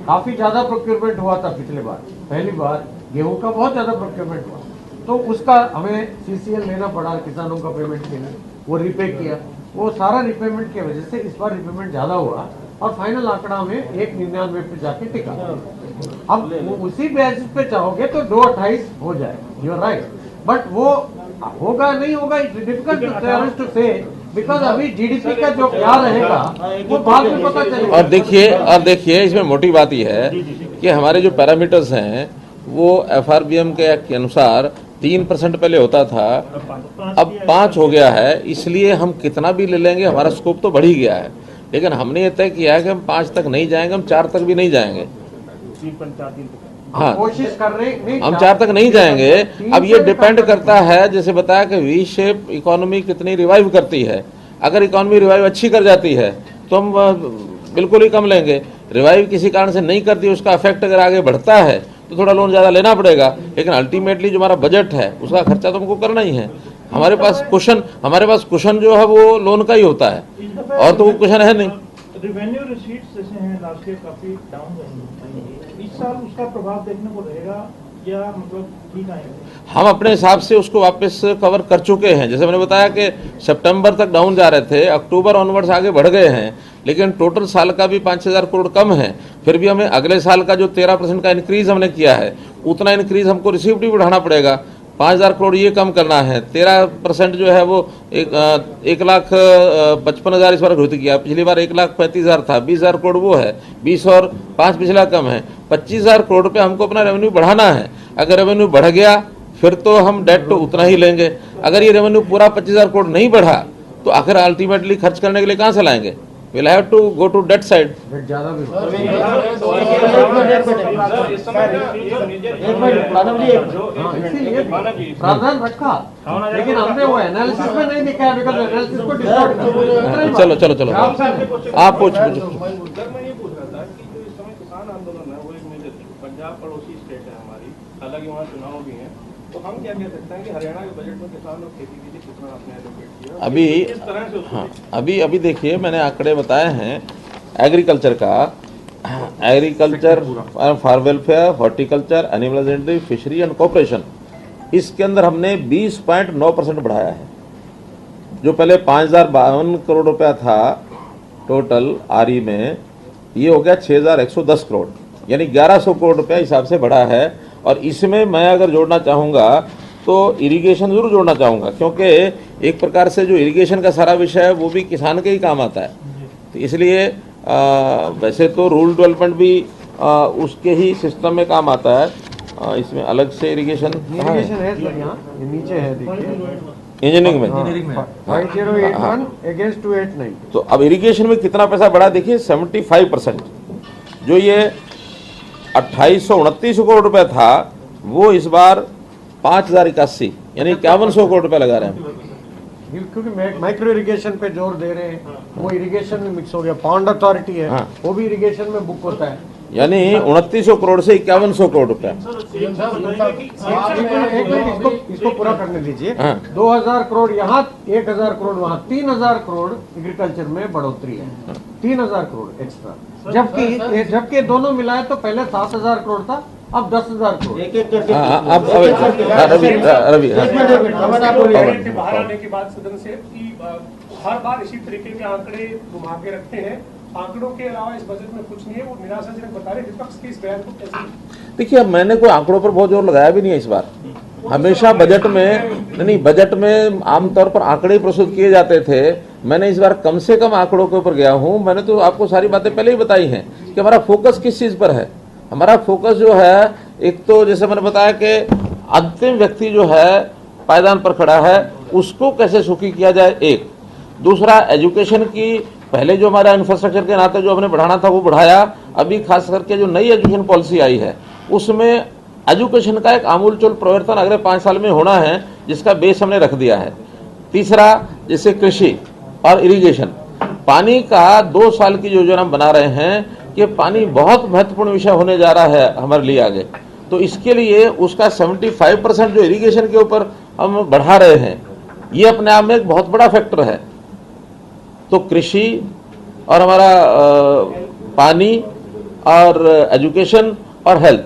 काफी ज्यादा प्रोक्योरमेंट हुआ था पिछले बार। पहली बार गेहूं का बहुत ज्यादा प्रोक्योरमेंट हुआ, तो उसका हमें CCL लेना पड़ा किसानों का पेमेंट के लिए, वो रिपे किया। वो सारा रिपेमेंट की वजह से इस बार रिपेमेंट ज्यादा हुआ और फाइनल आंकड़ा में 199 पे जाके टिका। अब वो उसी बेसिस पे चाहोगे तो 228 हो जाए, यू आर राइट, बट वो होगा नहीं होगा, इट्स डिफिकल्ट टू से, बिकॉज अभी जीडीपी का जो क्या रहेगा वो बाद में पता चलेगा। और देखिए इसमें मोटी बात यह है कि हमारे जो पैरामीटर्स हैं वो FRBM के अनुसार 3% पहले होता था, अब 5 हो गया है। इसलिए हम कितना भी ले लेंगे हमारा स्कोप तो बढ़ ही गया है, लेकिन हमने ये तय किया है कि हम 5 तक नहीं जाएंगे, हम 4 तक भी नहीं जाएंगे। हाँ, कोशिश कर रहे हम 4 तक नहीं जाएंगे। अब ये डिपेंड करता है, जैसे बताया कि वी शेप इकोनॉमी कितनी रिवाइव करती है। अगर इकोनॉमी रिवाइव अच्छी कर जाती है तो हम बिल्कुल ही कम लेंगे। रिवाइव किसी कारण से नहीं करती, उसका इफेक्ट अगर आगे बढ़ता है तो थोड़ा लोन ज़्यादा लेना पड़ेगा, लेकिन अल्टीमेटली जो हमारा बजट है उसका खर्चा तो हमको करना ही है। हमारे पास कुशन जो है वो लोन का ही होता है, और तो वो कुशन है नहीं। रेवेन्यू रिसीट्स जैसे हैं लास्ट ईयर काफी डाउन रही, इस साल उसका प्रभाव देखने को रहेगा या मतलब ठीक आएगा? हम अपने हिसाब से उसको वापस कवर कर चुके हैं। जैसे मैंने बताया कि सितंबर तक डाउन जा रहे थे, अक्टूबर ऑनवर्ड्स आगे बढ़ गए हैं, लेकिन टोटल साल का भी 5,000 करोड़ कम है। फिर भी हमें अगले साल का जो 13% का इंक्रीज हमने किया है, उतना इंक्रीज हमको रिसीव्ड भी बढ़ाना पड़ेगा। 5,000 करोड़ ये कम करना है, 13% जो है वो 1,55,000 इस बार घोषित किया। पिछली बार 1,35,000 था, 20,000 करोड़ वो है, 20 और 5 पिछला कम है। 25,000 करोड़ रुपये हमको अपना रेवेन्यू बढ़ाना है। अगर रेवेन्यू बढ़ गया फिर तो हम डेट तो उतना ही लेंगे। अगर ये रेवेन्यू पूरा 25,000 करोड़ नहीं बढ़ा तो आखिर अल्टीमेटली खर्च करने के लिए कहाँ से लाएंगे? We'll have to go to debt side. ज्यादा भी इसीलिए प्रावधान रखा, लेकिन हमने वो एनालिसिस में नहीं दिखाया, बिकॉज एनालिसिस को डिस्टॉर्ट। चलो आप पूछ सर मैं ये पूछ रहा था कि जो इस समय किसान पंजाब पड़ोसी स्टेट है हमारी, हालांकि वहाँ चुनाव भी हैं, तो हम क्या कह सकते हैं कि हरियाणा के बजट में किसान और खेती के लिए कितना आपने एलोकेट किया? अभी किस तरह से उसको हाँ अभी देखिए मैंने आंकड़े बताए हैं एग्रीकल्चर का, agriculture farm welfare, horticulture, animal husbandry, fishery and corporation, इसके अंदर हमने 20.9% बढ़ाया है। जो पहले 5052 करोड़ रुपया था टोटल आरई में, ये हो गया 6110 करोड़, यानी 1100 करोड़ रुपया हिसाब से बढ़ा है। और इसमें मैं अगर जोड़ना चाहूँगा तो इरिगेशन जरूर जोड़ना चाहूँगा, क्योंकि एक प्रकार से जो इरिगेशन का सारा विषय है वो भी किसान के ही काम आता है। तो इसलिए वैसे तो रूरल डेवलपमेंट भी उसके ही सिस्टम में काम आता है। इसमें अलग से इरिगेशन इरिगेशन है सर, यहाँ ये नीचे है देखिए, इंजीनियरिंग में 5081 अगेंस्ट 289। तो अब इरिगेशन में कितना पैसा बढ़ा देखिए, 75%। जो ये 2829 करोड़ रुपए था वो इस बार 5081 यानी 5100 करोड़ रुपए लगा रहे हैं। क्योंकि माइक्रो इरिगेशन पे जोर दे रहे हैं, वो इरिगेशन में मिक्स हो गया। पॉन्ड अथॉरिटी है, हाँ। वो भी इरिगेशन में बुक होता है। यानी 2900 करोड़ से 5100 करोड़ रुपया। एक मिनट इसको पूरा करने दीजिए। हाँ। 2000 करोड़ यहाँ, 1000 करोड़ वहाँ, 3000 करोड़ एग्रीकल्चर में बढ़ोतरी है, 3000 करोड़ एक्स्ट्रा। जबकि दोनों मिलाए तो पहले 7000 करोड़ था, अब 10,000 करोड़। अब रवि से बाहर आने के बाद सदन से कि हर बार इसी तरीके के आंकड़े घुमा के रखते हैं, आंकड़ों के अलावा इस बजट में कुछ नहीं है, वो निराशाजनक बता रहे। विपक्ष के इस बयान को कैसे? देखिए, अब मैंने कोई आंकड़ों पर बहुत जोर लगाया भी नहीं है इस बार। हमेशा बजट में नहीं, बजट में आमतौर पर आंकड़े प्रस्तुत किए जाते थे। मैंने इस बार कम से कम आंकड़ों के ऊपर गया हूं। मैंने तो आपको सारी बातें पहले ही बताई हैं कि हमारा फोकस किस चीज पर है। हमारा फोकस जो है, एक तो जैसे मैंने बताया कि अंतिम व्यक्ति जो है पायदान पर खड़ा है उसको कैसे सुखी किया जाए, एक। दूसरा, एजुकेशन की पहले जो हमारा इंफ्रास्ट्रक्चर के नाते जो हमने बढ़ाना था वो बढ़ाया। अभी खास करके जो नई एजुकेशन पॉलिसी आई है उसमें एजुकेशन का एक आमूलचूल परिवर्तन अगले 5 साल में होना है, जिसका बेस हमने रख दिया है। तीसरा, जैसे कृषि और इरिगेशन, पानी का 2 साल की योजना हम बना रहे हैं कि पानी बहुत महत्वपूर्ण विषय होने जा रहा है हमारे लिए आगे। तो इसके लिए उसका 75% जो इरिगेशन के ऊपर हम बढ़ा रहे हैं, ये अपने आप में एक बहुत बड़ा फैक्टर है। तो कृषि और हमारा पानी और एजुकेशन और हेल्थ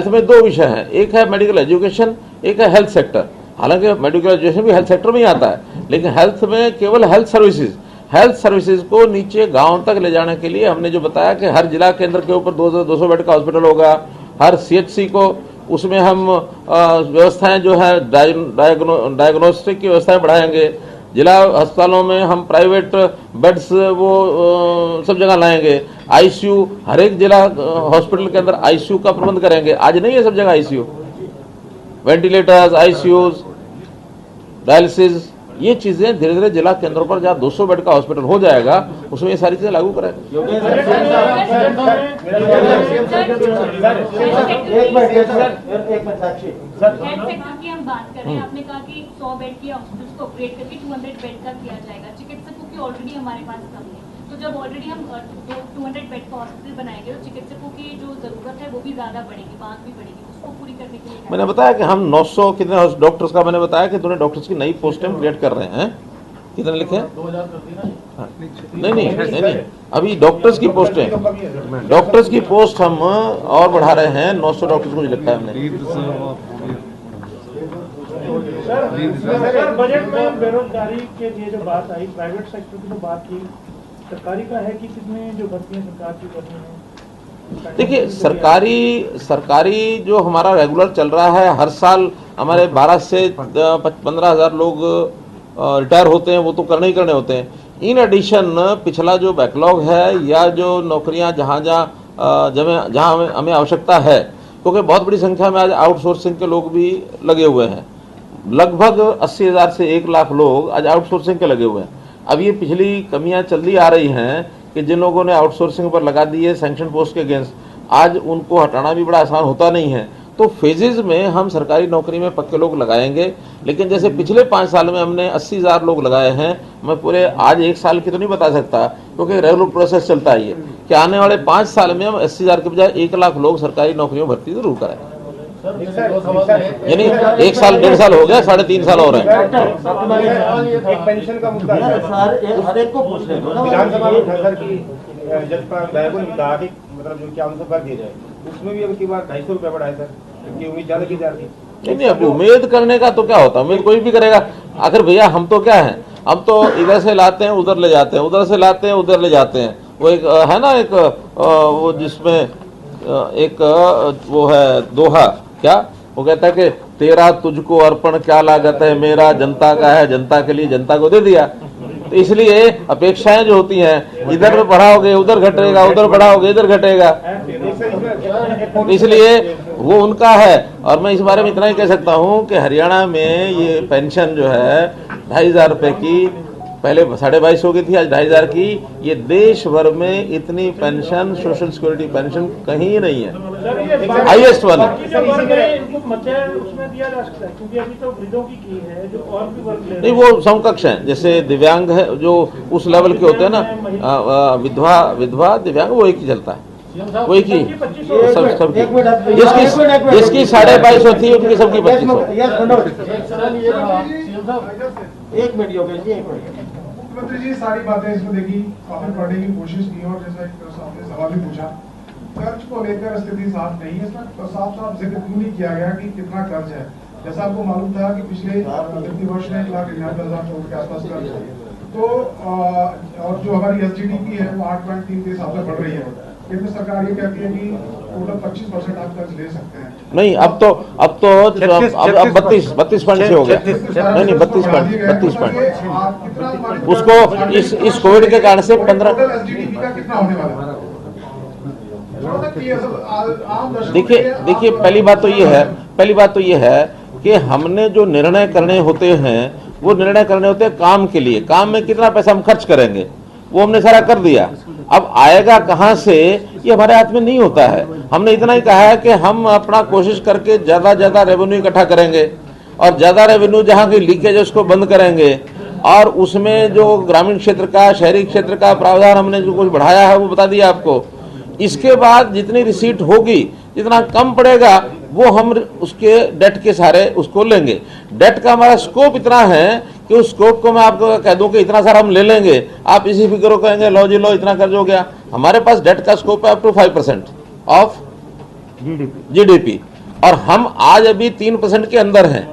में 2 विषय हैं, एक है मेडिकल एजुकेशन, एक है हेल्थ सेक्टर। हालांकि मेडिकल एजुकेशन भी हेल्थ सेक्टर में ही आता है, लेकिन हेल्थ में केवल हेल्थ सर्विसेज को नीचे गांव तक ले जाने के लिए हमने जो बताया कि हर जिला केंद्र के ऊपर 200 बेड का हॉस्पिटल होगा, हर CHC को उसमें हम व्यवस्थाएं जो है डायग्नोस्टिक की व्यवस्थाएं बढ़ाएंगे। जिला अस्पतालों में हम प्राइवेट बेड्स वो सब जगह लाएंगे। ICU हर एक जिला हॉस्पिटल के अंदर ICU का प्रबंध करेंगे। आज नहीं है सब जगह ICU, वेंटिलेटर्स, ICUs, डायलिसिस, ये चीजें धीरे धीरे जिला केंद्रों पर जहाँ 200 बेड का हॉस्पिटल हो जाएगा उसमें ये सारी चीजें लागू करेंगे। हम बात कर रहे हैं, आपने कहा कि 100 बेड की हॉस्पिटल्स को अपग्रेड करके 200 बेड का किया जाएगा। चिकित्सकों की ऑलरेडी हमारे पास कमी है, तो जब ऑलरेडी हम 200 बेड का हॉस्पिटल बनाएंगे तो चिकित्सकों की जो जरूरत है वो भी ज्यादा बढ़ेगी, मांग भी बढ़ेगी। उसको पूरी करने के लिए मैंने बताया कि हम 900 कितने डॉक्टर्स का, मैंने बताया कि दोनों डॉक्टर्स की नई पोस्ट हम क्रिएट कर रहे हैं। कितने लिखे हैं? 2000 कर दी ना। नहीं, अभी डॉक्टर्स की पोस्टें, डॉक्टर्स की पोस्ट हम और बढ़ा रहे हैं। 900 डॉक्टर्स को लिखा है हमने। सर, बजट में बेरोजगारी के लिए जो बात आई, प्राइवेट सेक्टर की तो बात की, सरकारी का है कि कितने जो भर्तियां सरकार की करनी है? देखिए, सरकारी जो हमारा रेगुलर चल रहा है, हर साल हमारे 12 से 15,000 लोग रिटायर होते हैं, वो तो करने ही करने होते हैं। इन एडिशन पिछला जो बैकलॉग है या जो नौकरियां जहाँ हमें आवश्यकता है, क्योंकि बहुत बड़ी संख्या में आज आउटसोर्सिंग के लोग भी लगे हुए हैं। लगभग 80,000 से 1 लाख लोग आज आउटसोर्सिंग के लगे हुए हैं। अब ये पिछली कमियां चलती आ रही हैं कि जिन लोगों ने आउटसोर्सिंग पर लगा दी है सैंक्शन पोस्ट के अगेंस्ट, आज उनको हटाना भी बड़ा आसान होता नहीं है। तो फेजेज में हम सरकारी नौकरी में पक्के लोग लगाएंगे। लेकिन जैसे पिछले 5 साल में हमने 80,000 लोग लगाए हैं, मैं पूरे आज 1 साल की तो नहीं बता सकता क्योंकि रेगुलर प्रोसेस चलता है ये, कि आने वाले 5 साल में हम 80,000 के बजाय 1 लाख लोग सरकारी नौकरियों में भर्ती जरूर कराएं। यानी 1 साल 1.5 साल हो गया, 3.5 साल हो रहे हैं। एक पेंशन का मुद्दा है हर एक को पूछ रहे हैं विधानसभा में सर की मतलब जो क्या उनको कर दिया जाए, उसमें भी अब की बार 250 रुपये बढ़ाए सर, क्योंकि उम्मीद ज्यादा की जा रही है। नहीं, अब उम्मीद करने का तो क्या होता है, उम्मीद कोई भी करेगा। आखिर भैया हम तो क्या है, हम तो इधर से लाते हैं उधर ले जाते हैं, उधर से लाते हैं उधर ले जाते हैं। वो एक है ना, एक वो जिसमें एक वो है दोहा, क्या वो कहता है कि तेरा तुझको अर्पण क्या लागत है, मेरा जनता का है, जनता के लिए जनता को दे दिया। तो इसलिए अपेक्षाएं जो होती हैं, इधर बढ़ाओगे उधर घटेगा, उधर बढ़ाओगे इधर घटेगा, इसलिए वो उनका है। और मैं इस बारे में इतना ही कह सकता हूं कि हरियाणा में ये पेंशन जो है 2,500 रुपए की, पहले 2250 की थी, आज 2,500 की। ये देश भर में इतनी पेंशन, सोशल सिक्योरिटी पेंशन कहीं नहीं है, हाईएस्ट वन है। नहीं, वो समकक्ष है, जैसे दिव्यांग है जो उस लेवल के होते हैं ना, विधवा दिव्यांग, वो एक ही चलता है, वो एक ही सब जिसकी 2250 होती है उनकी सबकी 2500। मुख्यमंत्री जी सारी बातें इसमें देखी, काफी पढ़ने की कोशिश की, और जैसा आपने सवाल भी पूछा, कर्ज को लेकर स्थिति साफ नहीं है। इसमें साफ जिक्र क्यों नहीं किया गया कि कितना कर्ज है। जैसा आपको मालूम था कि पिछले वित्तीय वर्ष में 1,99,000 करोड़ के आसपास कर्ज है, तो और जो हमारी SGDP है वो 8.3 के हिसाब से बढ़ रही है। केंद्र सरकार ये कहती है कि टोटल 25% आप कर्ज ले सकते हैं। नहीं, अब 32 पॉइंट से हो गया। नहीं 32 पॉइंट उसको इस कोविड के कारण से 15। कितना होने वाला है? देखिए पहली बात तो ये है कि हमने जो निर्णय करने होते हैं वो निर्णय करने होते हैं काम के लिए। काम में कितना पैसा हम खर्च करेंगे वो हमने सारा कर दिया। अब आएगा कहां से ये हमारे हाथ में नहीं होता है। हमने इतना ही कहा है कि हम अपना कोशिश करके ज्यादा रेवेन्यू इकट्ठा करेंगे और ज्यादा रेवेन्यू जहां की लीकेज है उसको बंद करेंगे, और उसमें जो ग्रामीण क्षेत्र का, शहरी क्षेत्र का प्रावधान हमने जो कुछ बढ़ाया है वो बता दिया आपको। इसके बाद जितनी रिसीट होगी, जितना कम पड़ेगा वो हम उसके डेट के सहारे उसको लेंगे। डेट का हमारा स्कोप इतना है कि उस स्कोप को मैं आपको कह दूं कि इतना सारा हम ले लेंगे, आप इसी फिगर को कहेंगे लो जी लो इतना कर्ज हो गया। हमारे पास डेट का स्कोप है अप टू 5% ऑफ GDP, और हम आज अभी 3% के अंदर हैं।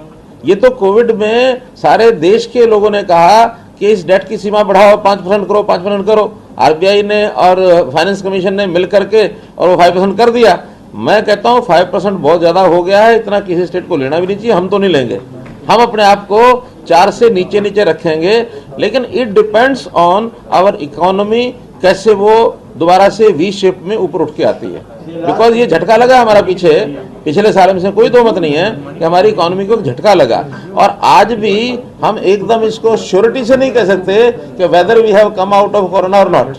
ये तो कोविड में सारे देश के लोगों ने कहा कि इस डेट की सीमा बढ़ाओ, 5% करो, 5% करो। RBI ने और फाइनेंस कमीशन ने मिलकर के और वो 5% कर दिया। मैं कहता हूँ 5% बहुत ज्यादा हो गया है, इतना किसी स्टेट को लेना भी नहीं चाहिए। हम तो नहीं लेंगे, हम अपने आप को 4 से नीचे रखेंगे, लेकिन it depends on our economy, कैसे वो दोबारा से V शेप में ऊपर उठ के आती है। बिकॉज ये झटका लगा हमारा पिछले साल में से कोई दो मत नहीं है कि हमारी इकोनॉमी को झटका लगा, और आज भी हम एकदम इसको श्योरिटी से नहीं कह सकते कि whether we have come out of corona और नॉट।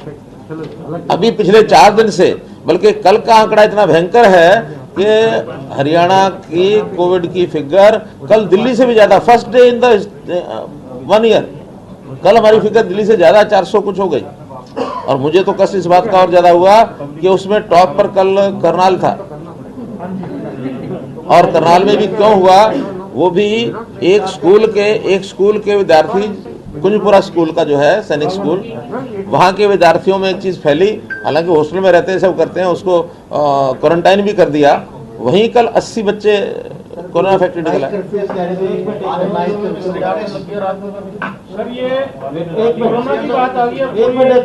अभी पिछले 4 दिन से, बल्कि कल का आंकड़ा इतना भयंकर है कि हरियाणा की कोविड की फिगर कल दिल्ली से भी ज्यादा, first day in the 1 year, कल हमारी फिगर दिल्ली से ज्यादा 400 कुछ हो गई। और मुझे तो कष्ट इस बात का और ज्यादा हुआ कि उसमें टॉप पर कल करनाल था, और करनाल में भी क्यों हुआ, वो भी एक स्कूल के विद्यार्थी, कुंजपुरा स्कूल का जो है सैनिक स्कूल, वहां के विद्यार्थियों में एक चीज फैली। हालांकि हॉस्टल में रहते हैं, सब करते हैं, उसको क्वारंटाइन भी कर दिया। वहीं कल 80 बच्चे कोरोना इफेक्टेड निकला। सर ये कोरोना की बात आ गई है, एक मिनट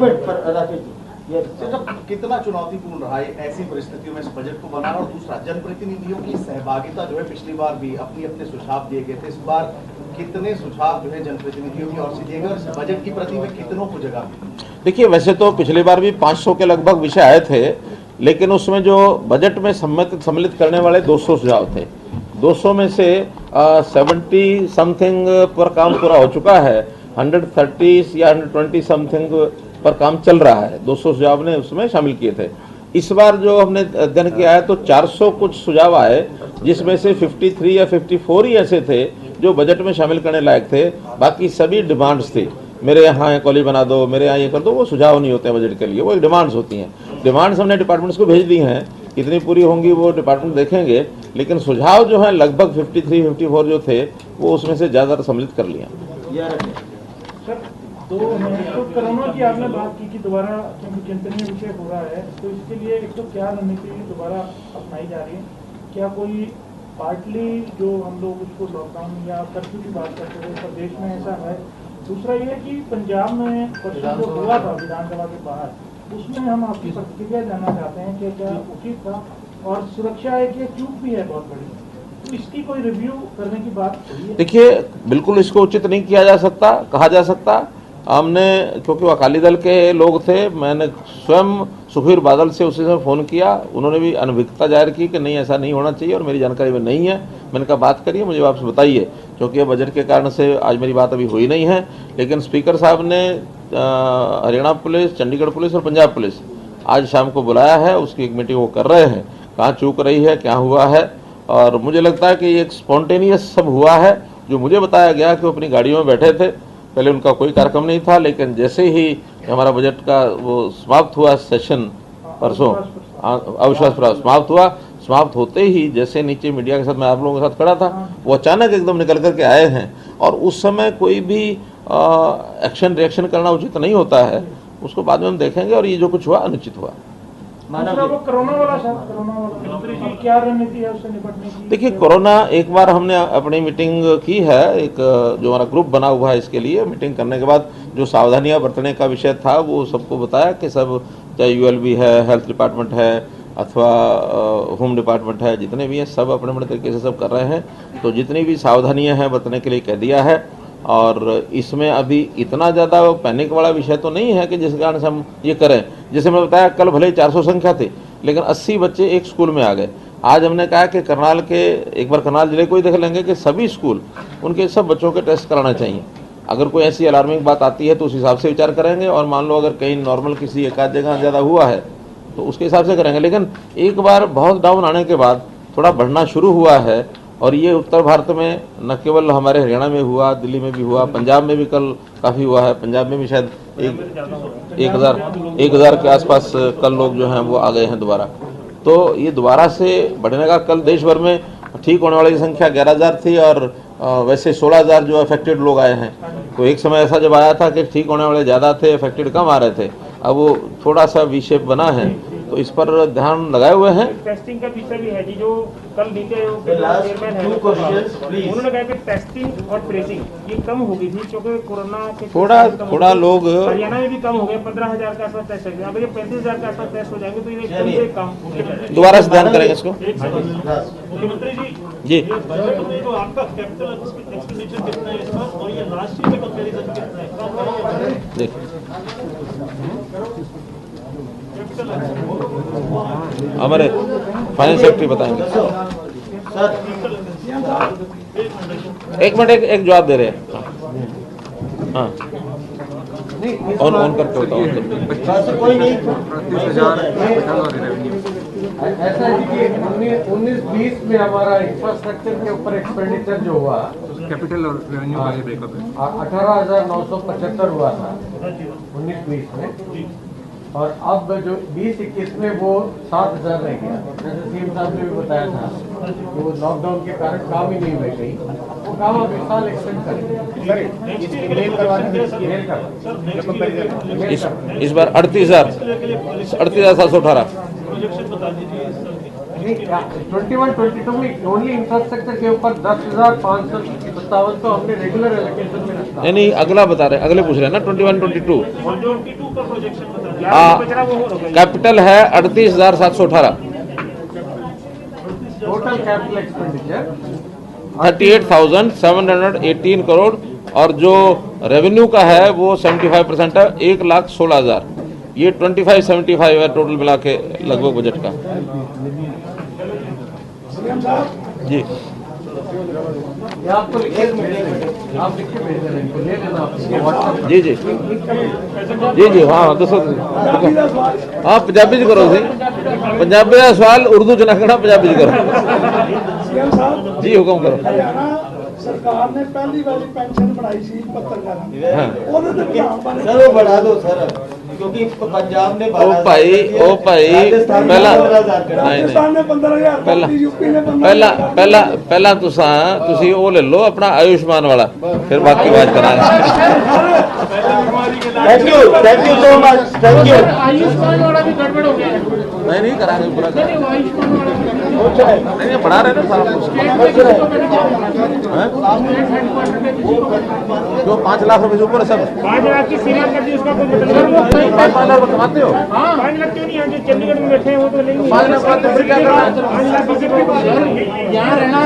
कितना चुनौतीपूर्ण रहा है ऐसी परिस्थितियों में इस बजट को बनाना, और दूसरा जनप्रतिनिधियों की सहभागिता जो है, पिछली बार भी अपने सुझाव दिए गए थे, इस बार कितने सुझाव जो है जनप्रतिनिधियों की ओर से दिए गए, बजट की प्रति में कितनों को जगह मिली? देखिए, वैसे तो पिछली बार भी 500 के लगभग विषय आए थे, लेकिन उसमें जो बजट में सम्मिलित करने वाले 200 सुझाव थे। 200 में से 70 समथिंग पर काम पूरा हो चुका है, 130 या 120 समथिंग पर काम चल रहा है। 200 सुझाव ने उसमें शामिल किए थे। इस बार जो हमने अध्ययन किया है तो 400 कुछ सुझाव आए, जिसमें से 53 या 54 ही ऐसे थे जो बजट में शामिल करने लायक थे। बाकी सभी डिमांड्स थी, मेरे यहाँ कॉलेज बना दो, मेरे यहाँ ये कर दो। वो सुझाव नहीं होते हैं बजट के लिए, वो डिमांड्स होती हैं। डिमांड्स हमने डिपार्टमेंट्स को भेज दी हैं, कितनी पूरी होंगी वो डिपार्टमेंट देखेंगे, लेकिन सुझाव जो हैं लगभग 53-54 जो थे वो उसमें से ज़्यादा सम्मिलित कर लिया। सर, तो कोरोना की आपने बात की कि दोबारा क्योंकि चिंतनीय विषय हो रहा है, तो इसके लिए एक तो क्या रणनीति दोबारा अपनाई जा रही है? क्या कोई पार्टली जो हम लोग उसको लॉकडाउन या कर्फ्यू की बात करते थे प्रदेश में ऐसा है? दूसरा ये कि पंजाब में क्वेश्चन जो हुआ था विधानसभा के बाहर, उसमें हम आपकी प्रतिक्रिया जानना चाहते हैं कि क्या उचित था? और सुरक्षा एक ये चूक भी है बहुत बड़ी, तो इसकी कोई रिव्यू करने की बात हुई है? देखिए, बिल्कुल इसको उचित नहीं किया जा सकता, कहा जा सकता। हमने, क्योंकि वो अकाली दल के लोग थे, मैंने स्वयं सुखबीर बादल से उसी समय फ़ोन किया, उन्होंने भी अनभिज्ञता जाहिर की कि नहीं ऐसा नहीं होना चाहिए और मेरी जानकारी में नहीं है। मैंने कहा बात करिए, मुझे वापस बताइए, क्योंकि ये बजट के कारण से आज मेरी बात अभी हुई नहीं है। लेकिन स्पीकर साहब ने हरियाणा पुलिस, चंडीगढ़ पुलिस और पंजाब पुलिस आज शाम को बुलाया है, उसकी एक मीटिंग वो कर रहे हैं, कहाँ चूक रही है, क्या हुआ है। और मुझे लगता है कि ये एक स्पॉन्टेनियस सब हुआ है। जो मुझे बताया गया कि वो अपनी गाड़ियों में बैठे थे, पहले उनका कोई कार्यक्रम नहीं था, लेकिन जैसे ही हमारा बजट का वो समाप्त हुआ सेशन परसों, अविश्वास प्रस्ताव समाप्त होते ही जैसे नीचे मीडिया के साथ मैं आप लोगों के साथ खड़ा था, वो अचानक एकदम निकल करके आए हैं। और उस समय कोई भी एक्शन रिएक्शन करना उचित नहीं होता है, उसको बाद में हम देखेंगे। और ये जो कुछ हुआ अनुचित हुआ। वो कोरोना वाला अब क्या रणनीति है उससे निपटने की? देखिए, कोरोना एक बार हमने अपनी मीटिंग की है, एक जो हमारा ग्रुप बना हुआ है इसके लिए। मीटिंग करने के बाद जो सावधानियां बरतने का विषय था वो सबको बताया कि सब, चाहे यूएलबी है, हेल्थ डिपार्टमेंट है अथवा होम डिपार्टमेंट है, जितने भी हैं सब अपने अपने तरीके से सब कर रहे हैं। तो जितनी भी सावधानियां हैं बरतने के लिए कह दिया है। और इसमें अभी इतना ज़्यादा पैनिक वाला विषय तो नहीं है कि जिस कारण से हम ये करें। जैसे मैं बताया, कल भले ही 400 संख्या थी, लेकिन 80 बच्चे एक स्कूल में आ गए। आज हमने कहा कि करनाल के, एक बार करनाल जिले को ही देख लेंगे कि सभी स्कूल, उनके सब बच्चों के टेस्ट कराना चाहिए। अगर कोई ऐसी अलार्मिंग बात आती है तो उस हिसाब से विचार करेंगे। और मान लो अगर कहीं नॉर्मल किसी एक आध जगह ज़्यादा हुआ है तो उसके हिसाब से करेंगे। लेकिन एक बार बहुत डाउन आने के बाद थोड़ा बढ़ना शुरू हुआ है। और ये उत्तर भारत में न केवल हमारे हरियाणा में हुआ, दिल्ली में भी हुआ, पंजाब में भी कल काफ़ी हुआ है। पंजाब में भी शायद 1,000 के आसपास कल लोग जो हैं वो आ गए हैं दोबारा। तो ये दोबारा से बढ़ने का, कल देश भर में ठीक होने वाली संख्या 11,000 थी और वैसे 16,000 जो अफेक्टेड लोग आए हैं। तो एक समय ऐसा जब आया था कि ठीक होने वाले ज़्यादा थे, अफेक्टेड कम आ रहे थे। अब वो थोड़ा सा वी शेप बना है, तो इस पर ध्यान लगाए हुए हैं। टेस्टिंग का विषय भी है जी, जो कल नीति आयोग के चेयरमैन है उन्होंने कहा कि टेस्टिंग और ट्रेसिंग ये कम हो गई थी, क्योंकि कोरोना के थोड़ा लोग हरियाणा में भी कम हो गए। 15,000 के आसपास टेस्ट है, अगर ये 35,000 के आसपास टेस्ट हो जाएंगे तो ये कम से कम। दोबारा से ध्यान करेंगे इसको। मुख्यमंत्री जी, तो आपका कैपिटल एक्सपेंडिचर कितना है इसका, और ये राष्ट्रीय में कंपैरिजन कितना है? देखिए हमारे फाइनेंस सेक्रेटरी बताएंगे। एक मिनट, एक जवाब दे रहे हैं। हाँ, ऑन करके बताओ। कोई नहीं, ऐसा है कि 19-20 में हमारा इंफ्रास्ट्रक्चर के ऊपर एक्सपेंडिचर जो हुआ, कैपिटल और रेवेन्यू का ये ब्रेकअप है। 18,975 हुआ था 19-20 में। और अब जो 20-21 में वो 7,000 रह गया। जैसे सीएम साहब ने भी बताया था कि वो लॉकडाउन के कारण काम ही नहीं हुए कहीं, वो काम अब इस साल एक्सटेंड करेंगे। इस बार 38,718। 21-22 में ओनली इंफ्रास्ट्रक्चर के ऊपर 10,557 तो हमने रेगुलर एलोकेशन में रखा। नहीं, अगला बता रहे, अगले पूछ रहे हैं ना, 21-22। कैपिटल है 38,718। Total capital expenditure 38,718 crore. और जो रेवेन्यू का है वो 75% है, 1,16,000। ये 2575 है टोटल मिला के लगभग बजट का। जी, आपको आप लिख के भेज देना, इनको ले लेना आप। जी, हाँ, दसो आप पंजाबी च करो सी। पंजाबी का सवाल उर्दू च ना करना, पंजाबी च करो। सीएम साहब जी हुक्म करो। हरियाणा सरकार ने पहली वाली पेंशन बढ़ाई सी पत्रकारों की, ਉਹਦੇ ਤੇ ਵਿਧਾਨ ਬਣੇ सर वो बढ़ा दो सर, क्योंकि पंजाब ने ओ भाई पहला राजस्थान ने 15,000 पहला यूपी ने पहला पहला तुसी वो ले लो अपना आयुष्मान वाला, फिर बाकी बात करांगे। Thank you so much, thank you. Ayushman वाला भी गड़बड़ हो गया है। नहीं करांगे पूरा आयुष्मान वाला नहीं बढ़ा रहे ना सारा कुछ। जो 5 लाख रुपए से ऊपर है सब 5 लाख की सीमा कर दी, उसका कोई मतलब नहीं। 5 लाख रुपए कमाते हो। 5 लाख क्यों नहीं है? जो चंडीगढ़ में बैठे हैं वो तो लेंगे। 5 लाख कमाते हो, फिर क्या करना है? 5 लाख किसी को यहाँ रहना